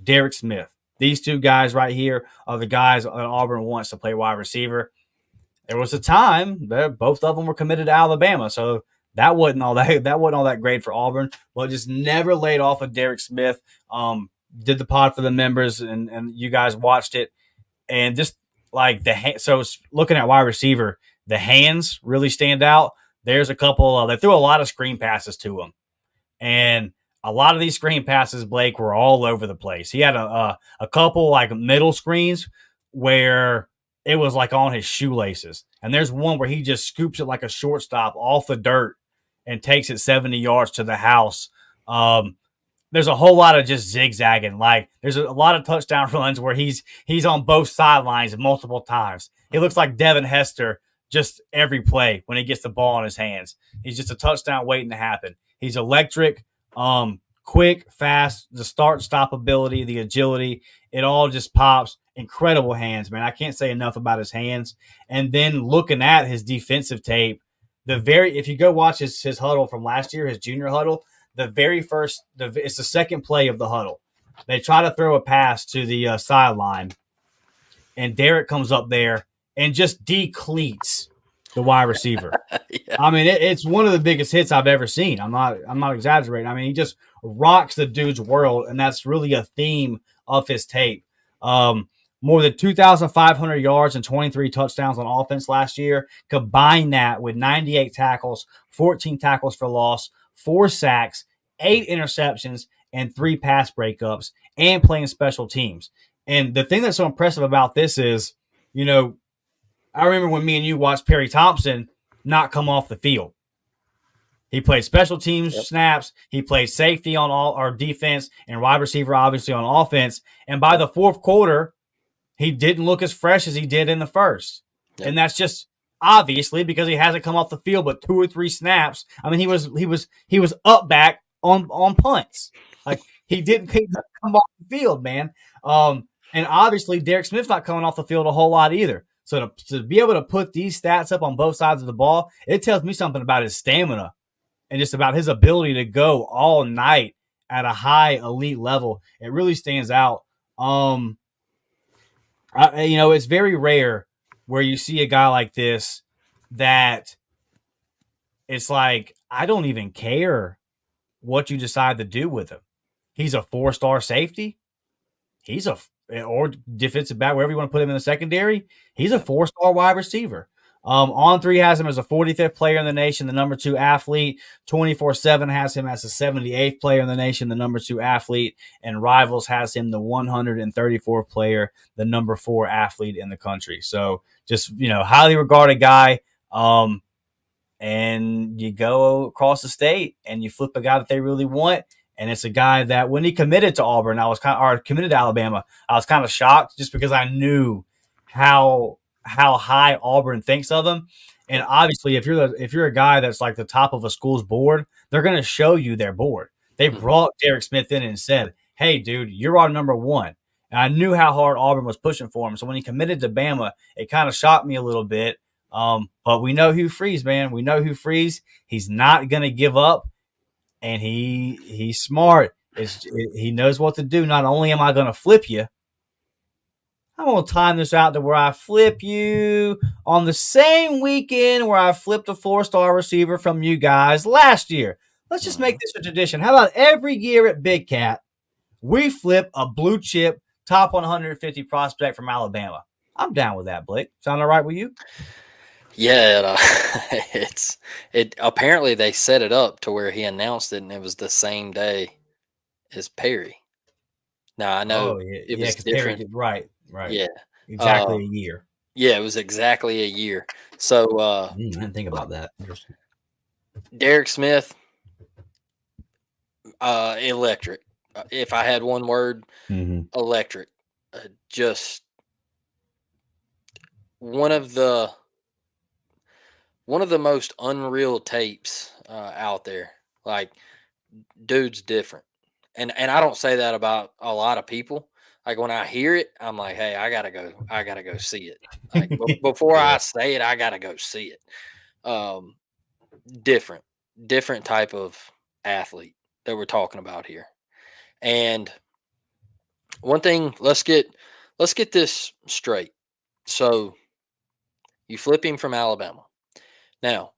Derick Smith. These two guys right here are the guys that Auburn wants to play wide receiver. There was a time that both of them were committed to Alabama, so that wasn't all that great for Auburn. But just never laid off of Derick Smith. Did the pod for the members, and you guys watched it, and just like so looking at wide receiver, the hands really stand out. There's a couple. They threw a lot of screen passes to him, and a lot of these screen passes, Blake, were all over the place. He had a couple like middle screens where it was like on his shoelaces, and there's one where he just scoops it like a shortstop off the dirt and takes it 70 yards to the house. There's a whole lot of just zigzagging. Like there's a lot of touchdown runs where he's on both sidelines multiple times. He looks like Devin Hester just every play when he gets the ball in his hands. He's just a touchdown waiting to happen. He's electric, quick, fast, the start-stop ability, the agility. It all just pops. Incredible hands, man. I can't say enough about his hands. And then looking at his defensive tape, if you go watch his huddle from last year, his junior huddle, it's the second play of the huddle. They try to throw a pass to the sideline, and Derick comes up there and just decleats the wide receiver. Yeah. I mean, it's one of the biggest hits I've ever seen. I'm not exaggerating. I mean, he just rocks the dude's world, and that's really a theme of his tape. More than 2,500 yards and 23 touchdowns on offense last year. Combine that with 98 tackles, 14 tackles for loss, 4 sacks, 8 interceptions, and 3 pass breakups, and playing special teams. And the thing that's so impressive about this is, I remember when me and you watched Perry Thompson not come off the field. He played special teams snaps. He played safety on all our defense and wide receiver, obviously, on offense. And by the fourth quarter, he didn't look as fresh as he did in the first. Yep. And that's just obviously because he hasn't come off the field but 2 or 3 snaps. I mean, he was up back on punts. Like he didn't come off the field, man. And obviously Derick Smith's not coming off the field a whole lot either. So to be able to put these stats up on both sides of the ball, it tells me something about his stamina and just about his ability to go all night at a high elite level. It really stands out. It's very rare where you see a guy like this that it's like, I don't even care what you decide to do with him. He's a 4-star safety. Or defensive back, wherever you want to put him in the secondary. He's a 4-star wide receiver. On3 has him as a 45th player in the nation, the number 2 athlete. 24/7 has him as the 78th player in the nation, the number 2 athlete. And Rivals has him the 134th player, the number 4 athlete in the country. So just, highly regarded guy. And you go across the state and you flip a guy that they really want. And it's a guy that when he committed to Auburn, committed to Alabama, I was kind of shocked just because I knew how high Auburn thinks of him. And obviously, if you're a guy that's like the top of a school's board, they're going to show you their board. They brought Derick Smith in and said, "Hey, dude, you're our number 1." And I knew how hard Auburn was pushing for him. So when he committed to Bama, it kind of shocked me a little bit. But we know Hugh Freeze, man. We know Hugh Freeze. He's not going to give up. And he's smart. He knows what to do. Not only am I going to flip you, I'm going to time this out to where I flip you on the same weekend where I flipped a 4-star receiver from you guys last year. Let's just make this a tradition. How about every year at Big Cat, we flip a blue chip top 150 prospect from Alabama? I'm down with that, Blake. Sound all right with you? Yeah, it apparently they set it up to where he announced it and it was the same day as Perry. Now I know it was different. Perry, right. Yeah. Exactly a year. Yeah, it was exactly a year. So I didn't think about that. Derick Smith, electric. If I had one word, electric. just one of the most unreal tapes out there. Like, dude's different, and I don't say that about a lot of people. Like, when I hear it, I'm like, hey, I gotta go see it. Like, before Yeah. I say it, I gotta go see it. Um, different, different type of athlete that we're talking about here. And one thing, let's get this straight. So you flip him from Alabama. Now,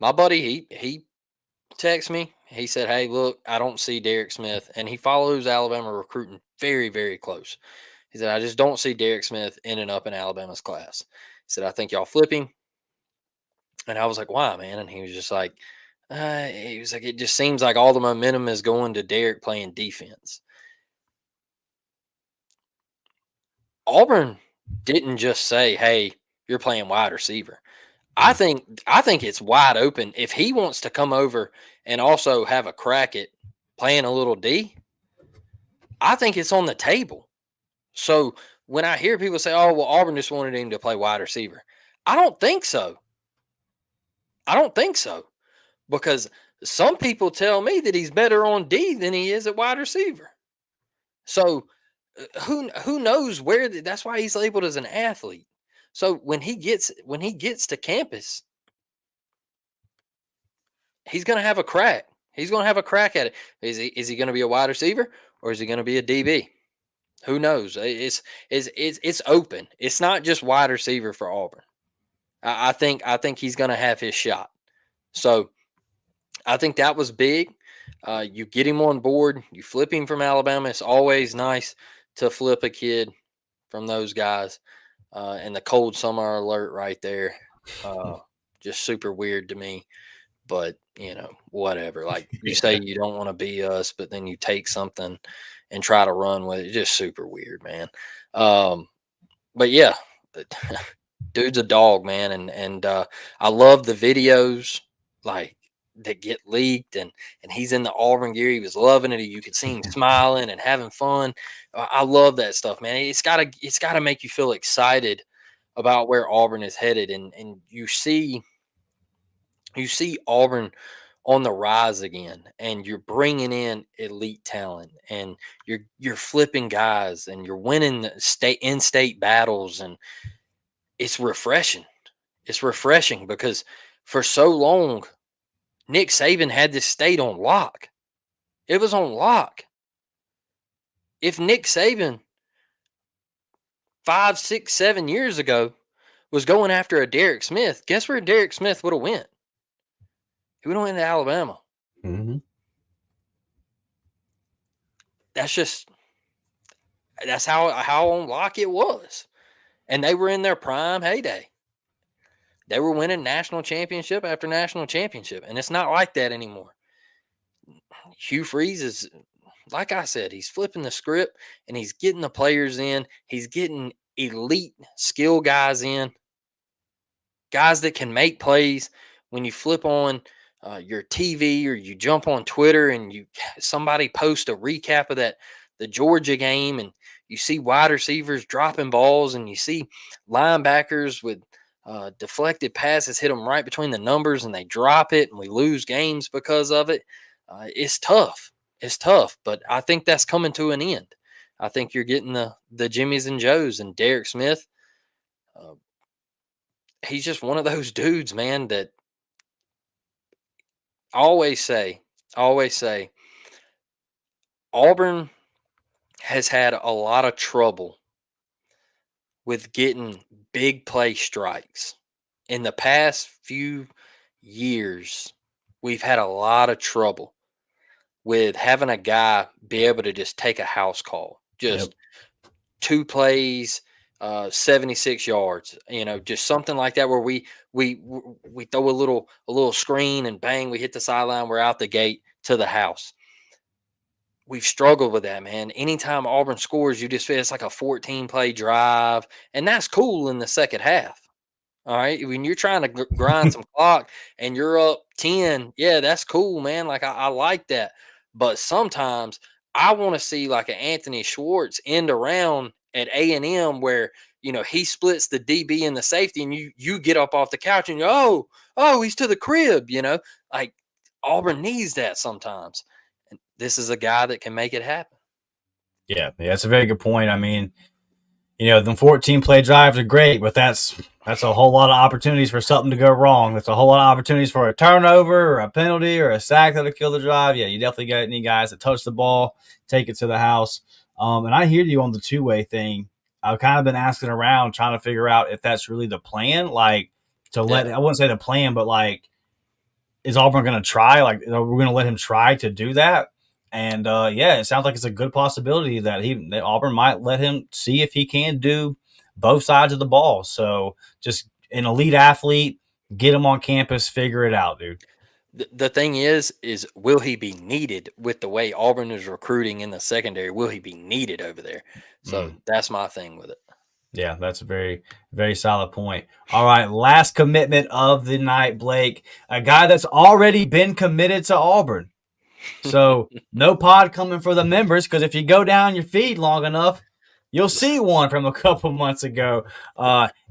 my buddy, he texted me. He said, "Hey, look, I don't see Derick Smith," and he follows Alabama recruiting very, very close. He said, "I just don't see Derick Smith ending up in Alabama's class." He said, "I think y'all flip him," and I was like, "Why, man?" And he was just like, "He was like, it just seems like all the momentum is going to Derick playing defense." Auburn didn't just say, "Hey, you're playing wide receiver." I think it's wide open. If he wants to come over and also have a crack at playing a little D, I think it's on the table. So when I hear people say, "Oh, well, Auburn just wanted him to play wide receiver," I don't think so. I don't think so, because some people tell me that he's better on D than he is at wide receiver. So who knows where? That's why he's labeled as an athlete. So when he gets to campus, he's going to have a crack. He's going to have a crack at it. Is he going to be a wide receiver, or is he going to be a DB? Who knows? It's open. It's not just wide receiver for Auburn. I think he's going to have his shot. So I think that was big. You get him on board. You flip him from Alabama. It's always nice to flip a kid from those guys. And the cold summer alert right there, just super weird to me. But whatever. Like, you say you don't want to be us, but then you take something and try to run with it. Just super weird, man. But yeah, dude's a dog, man, and I love the videos like that get leaked, and he's in the Auburn gear. He was loving it. You could see him smiling and having fun. I love that stuff, man. It's gotta make you feel excited about where Auburn is headed, and you see Auburn on the rise again, and you're bringing in elite talent, and you're flipping guys, and you're winning the in-state battles, and it's refreshing. It's refreshing because for so long, Nick Saban had this state on lock. It was on lock. If Nick Saban 5, 6, 7 years ago was going after a Derick Smith, guess where Derick Smith would have went? He would have went to Alabama. Mm-hmm. That's how on lock it was. And they were in their prime heyday. They were winning national championship after national championship. And it's not like that anymore. Hugh Freeze is, like I said, he's flipping the script, and he's getting the players in. He's getting elite skill guys in, guys that can make plays. When you flip on your TV, or you jump on Twitter and somebody post a recap of the Georgia game, and you see wide receivers dropping balls, and you see linebackers with deflected passes hit them right between the numbers, and they drop it, and we lose games because of it. It's tough. It's tough, but I think that's coming to an end. I think you're getting the Jimmies and Joes, and Derick Smith. He's just one of those dudes, man, that I always say, Auburn has had a lot of trouble with getting big play strikes. In the past few years, we've had a lot of trouble with having a guy be able to just take a house call. Just 2 plays, 76 yards, just something like that, where we throw a little screen, and bang, we hit the sideline, we're out the gate to the house. We've struggled with that, man. Anytime Auburn scores, you just feel it's like a 14 play drive, and that's cool in the second half. All right, when you're trying to grind some clock and you're up 10, yeah, that's cool, man. Like, I like that. But sometimes I want to see like an Anthony Schwartz end around at A&M where, he splits the DB and the safety, and you get up off the couch and oh, he's to the crib, like Auburn needs that sometimes. And this is a guy that can make it happen. Yeah, that's a very good point. I mean, the 14 play drives are great, but that's a whole lot of opportunities for something to go wrong. That's a whole lot of opportunities for a turnover or a penalty or a sack that'll kill the drive. Yeah, you definitely need guys that touch the ball, take it to the house. And I hear you on the two-way thing. I've kind of been asking around trying to figure out if that's really the plan. Like I wouldn't say the plan, but like, is Auburn going to try? Like, we're going to let him try to do that? And it sounds like it's a good possibility that Auburn might let him see if he can do both sides of the ball. So just an elite athlete, get him on campus, figure it out, dude. The thing is will he be needed with the way Auburn is recruiting in the secondary? Will he be needed over there? So that's my thing with it. Yeah, that's a very, very solid point. All right, last commitment of the night, Blake. A guy that's already been committed to Auburn. So no pod coming for the members, because if you go down your feed long enough, you'll see one from a couple months ago.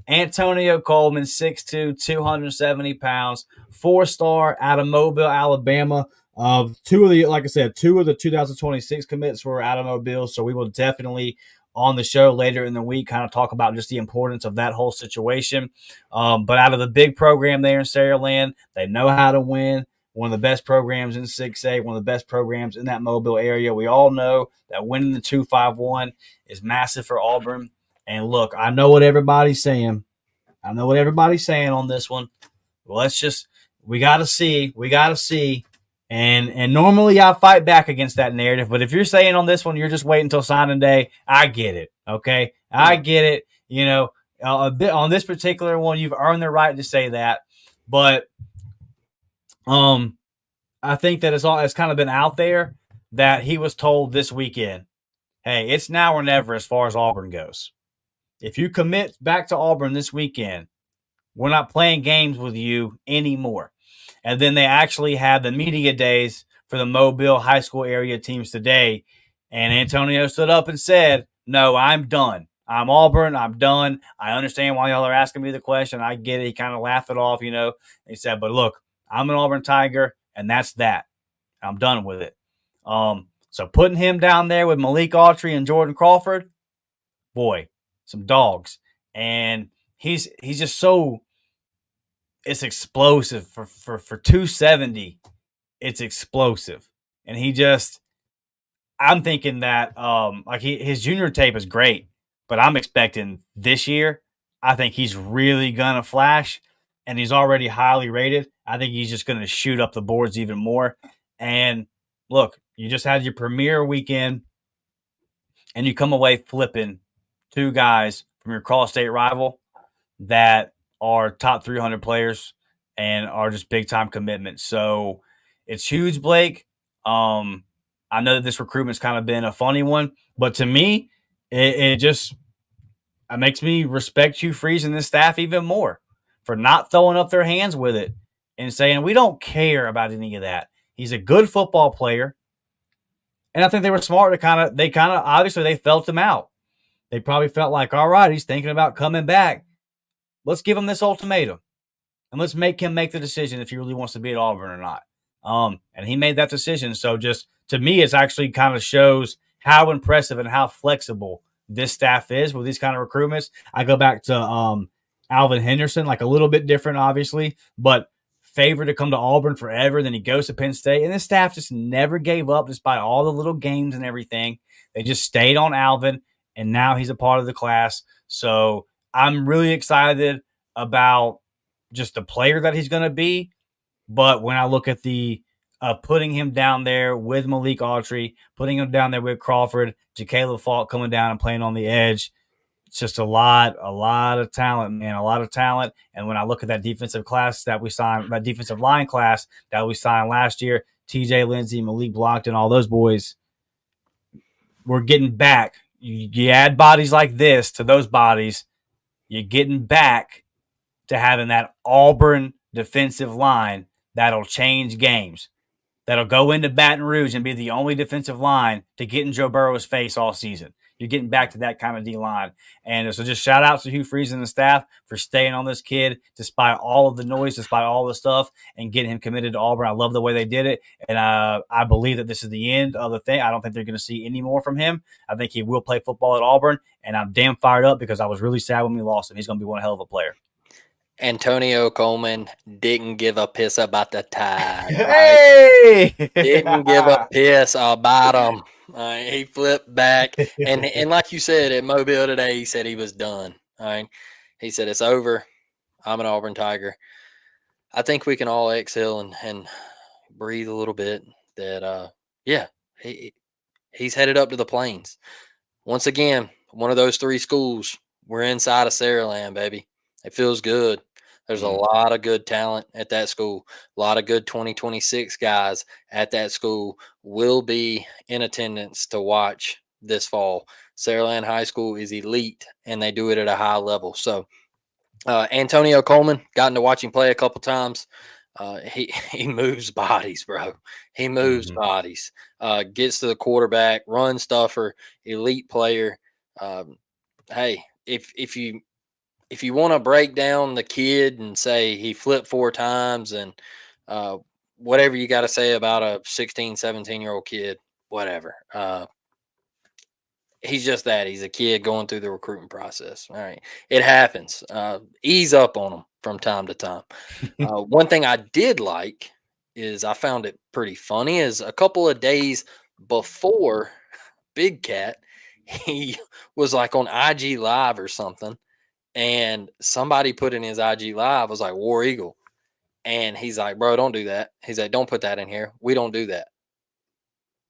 Antonio Coleman, 6'2", 270 pounds, 4-star out of Mobile, Alabama. Two of the 2026 commits were out of Mobile, so we will definitely on the show later in the week kind of talk about just the importance of that whole situation. But out of the big program there in Saraland, they know how to win. One of the best programs in 6A, one of the best programs in that Mobile area. We all know that winning the 251 is massive for Auburn. And look, I know what everybody's saying. on this one. Well, we got to see. And normally I fight back against that narrative. But if you're saying on this one, you're just waiting until signing day, I get it. Okay. I get it. On this particular one, you've earned the right to say that. But I think that it's kind of been out there that he was told this weekend, hey, it's now or never as far as Auburn goes. If you commit back to Auburn this weekend, we're not playing games with you anymore. And then they actually had the media days for the Mobile high school area teams today. And Antonio stood up and said, no, I'm done. I'm Auburn. I'm done. I understand why y'all are asking me the question. I get it. He kind of laughed it off, He said, but look, I'm an Auburn Tiger, and that's that. I'm done with it. So putting him down there with Malik Autry and Jordan Crawford, boy, some dogs. And he's just so – it's explosive. For 270, it's explosive. And I'm thinking that his junior tape is great, but I'm expecting this year, I think he's really going to flash. And he's already highly rated. I think he's just going to shoot up the boards even more. And look, you just had your premiere weekend, and you come away flipping two guys from your cross-state rival that are top 300 players and are just big-time commitments. So it's huge, Blake. I know that this recruitment's kind of been a funny one, but to me, it makes me respect Hugh Freeze and this staff even more for not throwing up their hands with it and saying, we don't care about any of that. He's a good football player. And I think they were smart to obviously they felt him out. They probably felt like, all right, he's thinking about coming back. Let's give him this ultimatum. And let's make him make the decision if he really wants to be at Auburn or not. And he made that decision. So just to me, it's actually kind of shows how impressive and how flexible this staff is with these kind of recruitments. I go back to Alvin Henderson, like a little bit different, obviously, but favored to come to Auburn forever. Then he goes to Penn State, and this staff just never gave up despite all the little games and everything. They just stayed on Alvin, and now he's a part of the class. So I'm really excited about just the player that he's going to be. But when I look at the putting him down there with Malik Autry, putting him down there with Crawford, Jacaleb Falk coming down and playing on the edge, it's just a lot of talent, man, a lot of talent. And when I look at that defensive class that we signed, that defensive line class that we signed last year, TJ Lindsey, Malik Blockton, all those boys, we're getting back. You add bodies like this to those bodies, you're getting back to having that Auburn defensive line that'll change games. that'll go into Baton Rouge and be the only defensive line to get in Joe Burrow's face all season. You're getting back to that kind of D-line. And so just shout out to Hugh Freeze and the staff for staying on this kid despite all of the noise, despite all the stuff, and getting him committed to Auburn. I love the way they did it. And I believe that this is the end of the thing. I don't think they're going to see any more from him. I think he will play football at Auburn. And I'm damn fired up because I was really sad when we lost him. He's going to be one hell of a player. Antonio Coleman didn't give a piss about the Tide. Hey! Didn't give a piss about him. He flipped back. And like you said at Mobile today, he said he was done. All right. He said, it's over. I'm an Auburn Tiger. I think we can all exhale and breathe a little bit that, he's headed up to the Plains. Once again, one of those three schools, we're inside of Saraland, baby. It feels good. There's a lot of good talent at that school. A lot of good 2026 guys at that school will be in attendance to watch this fall. Saraland High School is elite, and they do it at a high level. So Antonio Coleman, gotten to watch him play a couple times. He moves bodies, bro. He moves bodies. Gets to the quarterback, run stuffer, elite player. Hey, if you want to break down the kid and say he flipped 4 times and whatever you got to say about a 16, 17-year-old kid, whatever. He's just that. He's a kid going through the recruiting process. All right. It happens. Ease up on him from time to time. One thing I did like is I found it pretty funny is a couple of days before Big Cat, he was like on IG Live or something. And somebody put in his IG Live was like War Eagle. And he's like, bro, don't do that. He's like, don't put that in here. We don't do that.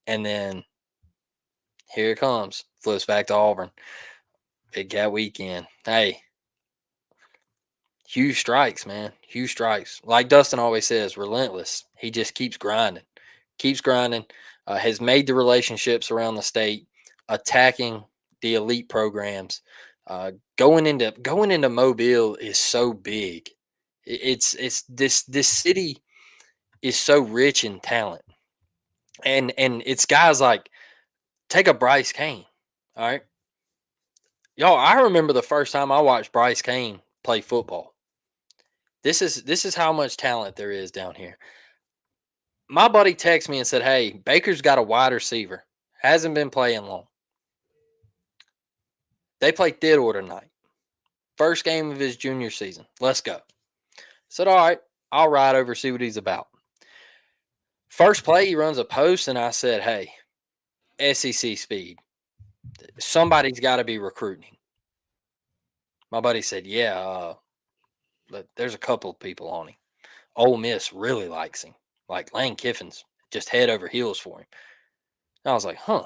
And then here it comes. Flips back to Auburn. Big Cat weekend. Hey, Hugh strikes, man. Hugh strikes. Like Dustin always says, relentless. He just keeps grinding. Has made the relationships around the state, attacking the elite programs. Going into Mobile is so big. It's this city is so rich in talent, and it's guys like take a Bryce Kane. All right, y'all. I remember the first time I watched Bryce Kane play football. This is how much talent there is down here. My buddy texted me and said, "Hey, Baker's got a wide receiver. Hasn't been playing long. They play Theodore tonight. First game of his junior season. Let's go." I said, all right, I'll ride over, see what he's about. First play, he runs a post, and I said, hey, SEC speed. Somebody's got to be recruiting. My buddy said, yeah, there's a couple of people on him. Ole Miss really likes him. Like Lane Kiffin's just head over heels for him. And I was like, huh.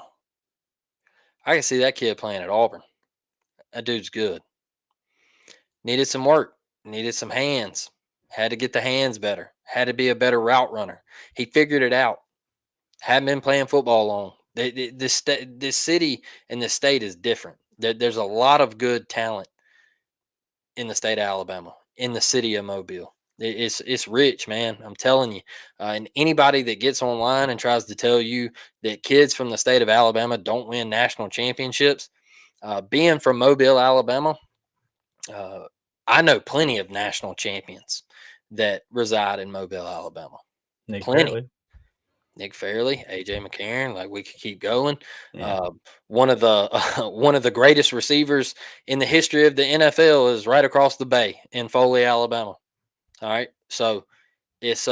I can see that kid playing at Auburn. That dude's good. Needed some work. Needed some hands. Had to get the hands better. Had to be a better route runner. He figured it out. Hadn't been playing football long. This city and this state is different. There's a lot of good talent in the state of Alabama, in the city of Mobile. It's rich, man. I'm telling you. And anybody that gets online and tries to tell you that kids from the state of Alabama don't win national championships, being from Mobile, Alabama, I know plenty of national champions that reside in Mobile, Alabama. Nick Fairley, AJ McCarron, like we could keep going. Yeah. One of the greatest receivers in the history of the NFL is right across the bay in Foley, Alabama. All right, so it's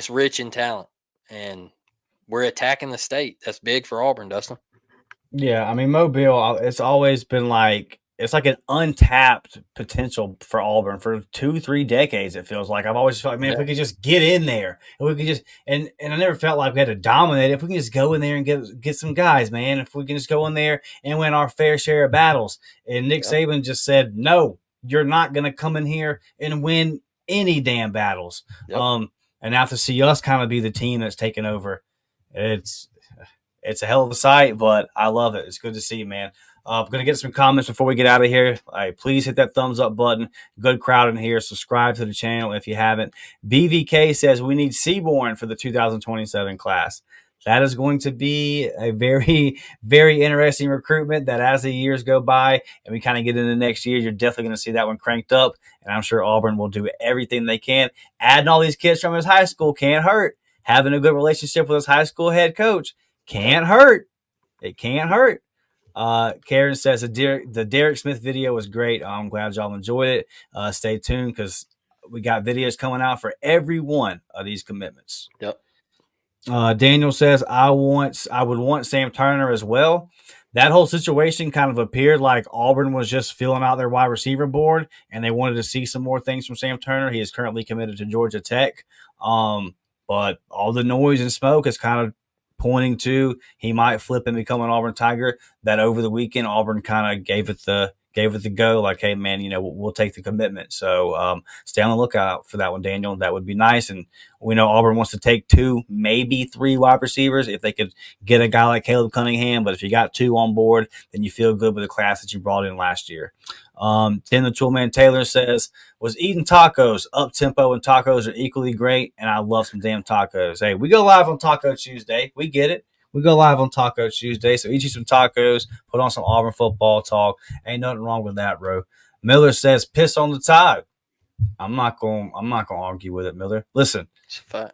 rich in talent, and we're attacking the state. That's big for Auburn, Dustin. Yeah, I mean Mobile. It's always been like. It's like an untapped potential for Auburn for 2-3 decades. It feels like I've always felt like, man, if we could just get in there and we could just, and I never felt like we had to dominate. If we can just go in there and get some guys, man, if we can just go in there and win our fair share of battles. And Nick Saban just said, no, you're not going to come in here and win any damn battles. Yep. And now to see us kind of be the team that's taken over, it's a hell of a sight, but I love it. It's good to see, man. I'm going to get some comments before we get out of here. Please hit that thumbs up button. Good crowd in here. Subscribe to the channel if you haven't. BVK says we need Seaborn for the 2027 class. That is going to be a very, very interesting recruitment that as the years go by and we kind of get into next year, you're definitely going to see that one cranked up. And I'm sure Auburn will do everything they can. Adding all these kids from his high school can't hurt. Having a good relationship with his high school head coach can't hurt. It can't hurt. Karen says the Derick Smith video was great. I'm glad y'all enjoyed it. Stay tuned because we got videos coming out for every one of these commitments. Yep. Daniel says I would want Sam Turner as well. That whole situation kind of appeared like Auburn was just filling out their wide receiver board and they wanted to see some more things from Sam Turner. He is currently committed to Georgia Tech. But all the noise and smoke is kind of pointing to he might flip and become an Auburn Tiger. That over the weekend, Auburn kind of gave it the go. Like, hey, man, we'll take the commitment. So stay on the lookout for that one, Daniel. That would be nice. And we know Auburn wants to take 2, maybe 3 wide receivers if they could get a guy like Caleb Cunningham. But if you got 2 on board, then you feel good with the class that you brought in last year. Then the Toolman Taylor says, was eating tacos. Up-tempo and tacos are equally great, and I love some damn tacos. Hey, we go live on Taco Tuesday. We get it. We go live on Taco Tuesday, so eat you some tacos, put on some Auburn football talk. Ain't nothing wrong with that, bro. Miller says, piss on the Tide. I'm not going to argue with it, Miller. Listen, It's a fact.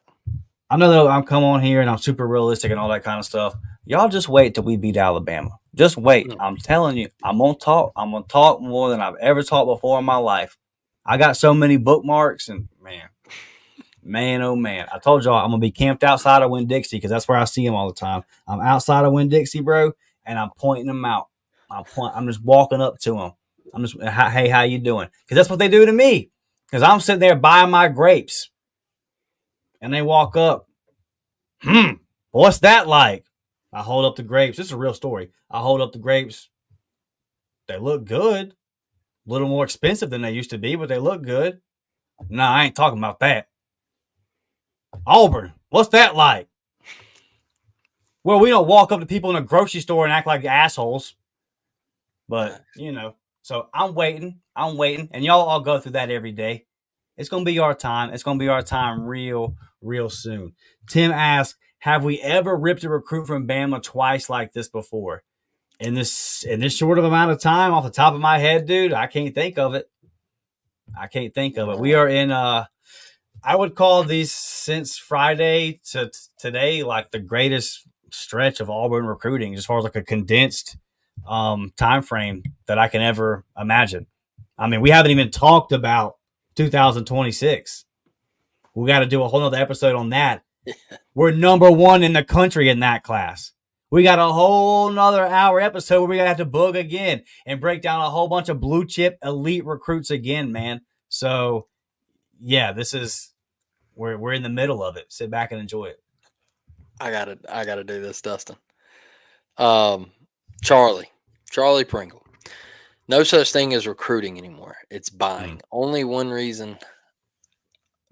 I know that I'm come on here and I'm super realistic and all that kind of stuff. Y'all just wait till we beat Alabama. Just wait. I'm telling you, I'm gonna talk more than I've ever talked before in my life. I got so many bookmarks and man, oh man. I told y'all I'm gonna be camped outside of Winn-Dixie because that's where I see him all the time. I'm outside of Winn-Dixie, bro, and I'm pointing them out. I'm just walking up to them. I'm just, hey, how you doing? Because that's what they do to me. Because I'm sitting there buying my grapes. And they walk up. What's that like? I hold up the grapes. This is a real story. I hold up the grapes. They look good. A little more expensive than they used to be, but they look good. Nah, I ain't talking about that. Auburn, what's that like? Well, we don't walk up to people in a grocery store and act like assholes. But, so I'm waiting. And y'all all go through that every day. It's going to be our time. It's going to be our time real soon. Tim asks, have we ever ripped a recruit from Bama twice like this before? In this short of amount of time, off the top of my head, dude, I can't think of it. We are in, I would call these since Friday to today, like the greatest stretch of Auburn recruiting as far as like a condensed time frame that I can ever imagine. I mean, we haven't even talked about 2026. We got to do a whole nother episode on that. We're number 1 in the country in that class. We got a whole nother hour episode where we're going to have to book again and break down a whole bunch of blue chip elite recruits again, man. So, yeah, we're in the middle of it. Sit back and enjoy it. I gotta do this, Dustin. Charlie Pringle. No such thing as recruiting anymore. It's buying. Only one reason.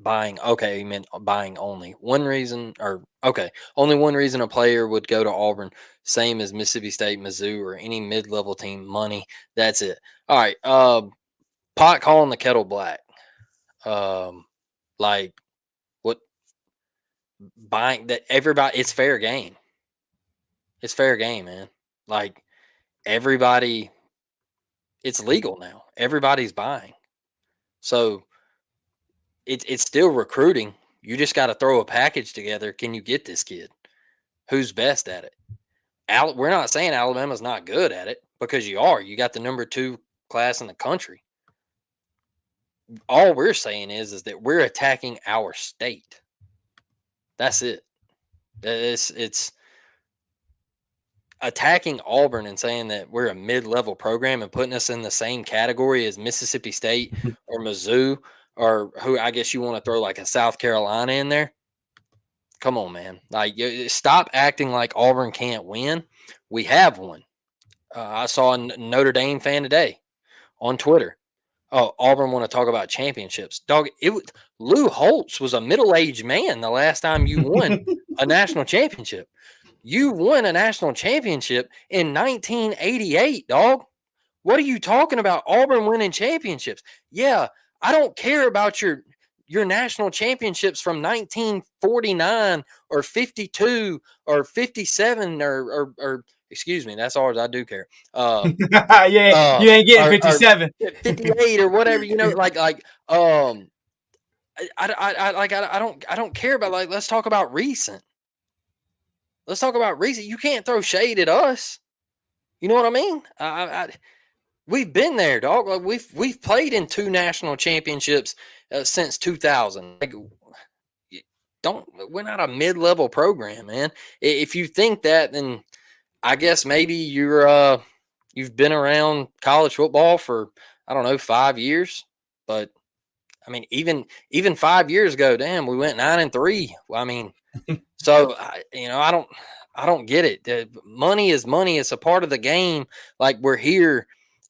Buying. Okay, he meant buying only. Only one reason a player would go to Auburn, same as Mississippi State, Mizzou, or any mid-level team, money. That's it. All right. Pot calling the kettle black. Like what? Buying that everybody. It's fair game. It's fair game, man. Like everybody. It's legal now. Everybody's buying. So it's still recruiting. You just got to throw a package together. Can you get this kid? Who's best at it? We're not saying Alabama's not good at it because you are. You got the number 2 class in the country. All we're saying is that we're attacking our state. That's it. It's attacking Auburn and saying that we're a mid-level program and putting us in the same category as Mississippi State or Mizzou or who I guess you want to throw like a South Carolina in there. Come on, man. Like, stop acting like Auburn can't win. We have won. I saw a Notre Dame fan today on Twitter. Oh, Auburn want to talk about championships. Dog, Lou Holtz was a middle-aged man the last time you won a national championship. You won a national championship in 1988, dog. What are you talking about? Auburn winning championships? Yeah, I don't care about your national championships from 1949 or 52 or 57 or excuse me, that's ours. I do care. Yeah, you ain't getting Or 57. 58 or whatever. I don't care about let's talk about recent. Let's talk about recent. You can't throw shade at us. You know what I mean? We've been there, dog. Like we've played in 2 national championships since 2000. Like, we're not a mid-level program, man. If you think that, then I guess maybe you've been around college football for, I don't know, 5 years. But I mean, even 5 years ago, damn, we went 9-3. I mean, so I don't get it. Money is money. It's a part of the game. Like, we're here.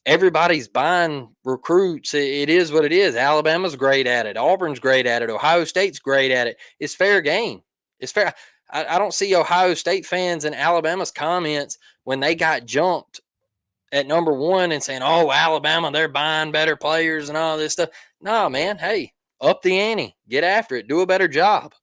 Everybody's buying recruits. It is what it is. Alabama's great at it. Auburn's great at it. Ohio State's great at it. It's fair game. It's fair. I don't see Ohio State fans and Alabama's comments when they got jumped at number 1 and saying, "Oh, Alabama, they're buying better players and all this stuff." No, man. Hey, up the ante. Get after it. Do a better job.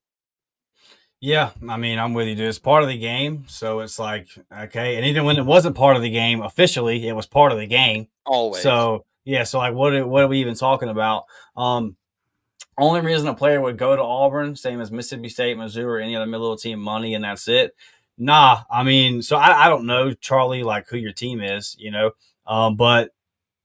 Yeah, I mean, I'm with you, dude. It's part of the game, so it's like, okay. And even when it wasn't part of the game officially, it was part of the game. Always. So yeah, so like, what are we even talking about? Only reason a player would go to Auburn, same as Mississippi State, Missouri, or any other middle team, money, and that's it. Nah, I mean, so I don't know, Charlie, like who your team is, but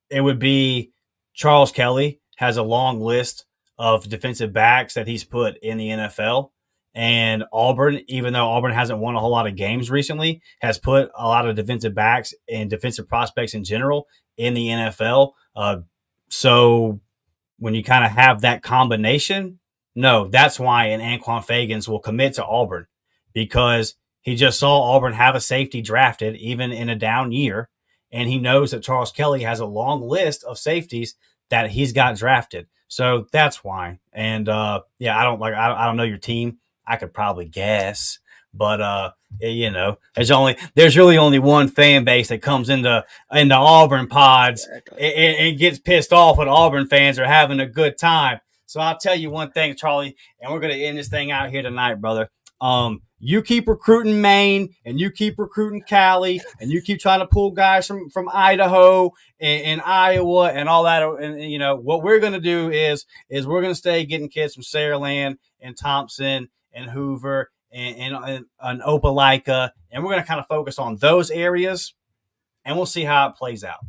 it would be Charles Kelly has a long list of defensive backs that he's put in the NFL. And Auburn, even though Auburn hasn't won a whole lot of games recently, has put a lot of defensive backs and defensive prospects in general in the NFL. So when you kind of have that combination, no, that's why an Anquan Fegans will commit to Auburn, because he just saw Auburn have a safety drafted even in a down year. And he knows that Charles Kelly has a long list of safeties that he's got drafted. So that's why. And yeah, I don't know your team. I could probably guess, but there's really only one fan base that comes into Auburn pods and gets pissed off when Auburn fans are having a good time. So I'll tell you one thing, Charlie, and we're gonna end this thing out here tonight, brother. You keep recruiting Maine, and you keep recruiting Cali, and you keep trying to pull guys from Idaho and Iowa and all that. And what we're gonna do is we're gonna stay getting kids from Saraland and Thompson and Hoover and Opelika, and we're going to kind of focus on those areas, and we'll see how it plays out.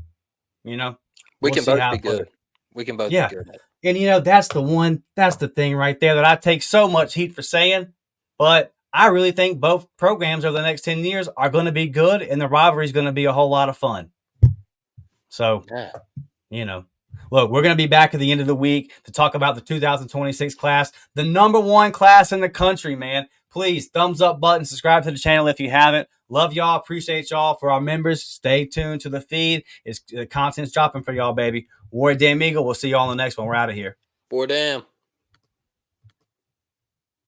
We can both be good. We can both be good. And that's the thing right there that I take so much heat for saying, but I really think both programs over the next 10 years are going to be good, and the rivalry is going to be a whole lot of fun. So, look, we're going to be back at the end of the week to talk about the 2026 class, the number 1 class in the country, man. Please, thumbs up button, subscribe to the channel if you haven't. Love y'all, appreciate y'all. For our members, stay tuned to the feed. The content's dropping for y'all, baby. War Damn Eagle, we'll see y'all on the next one. We're out of here. War Damn.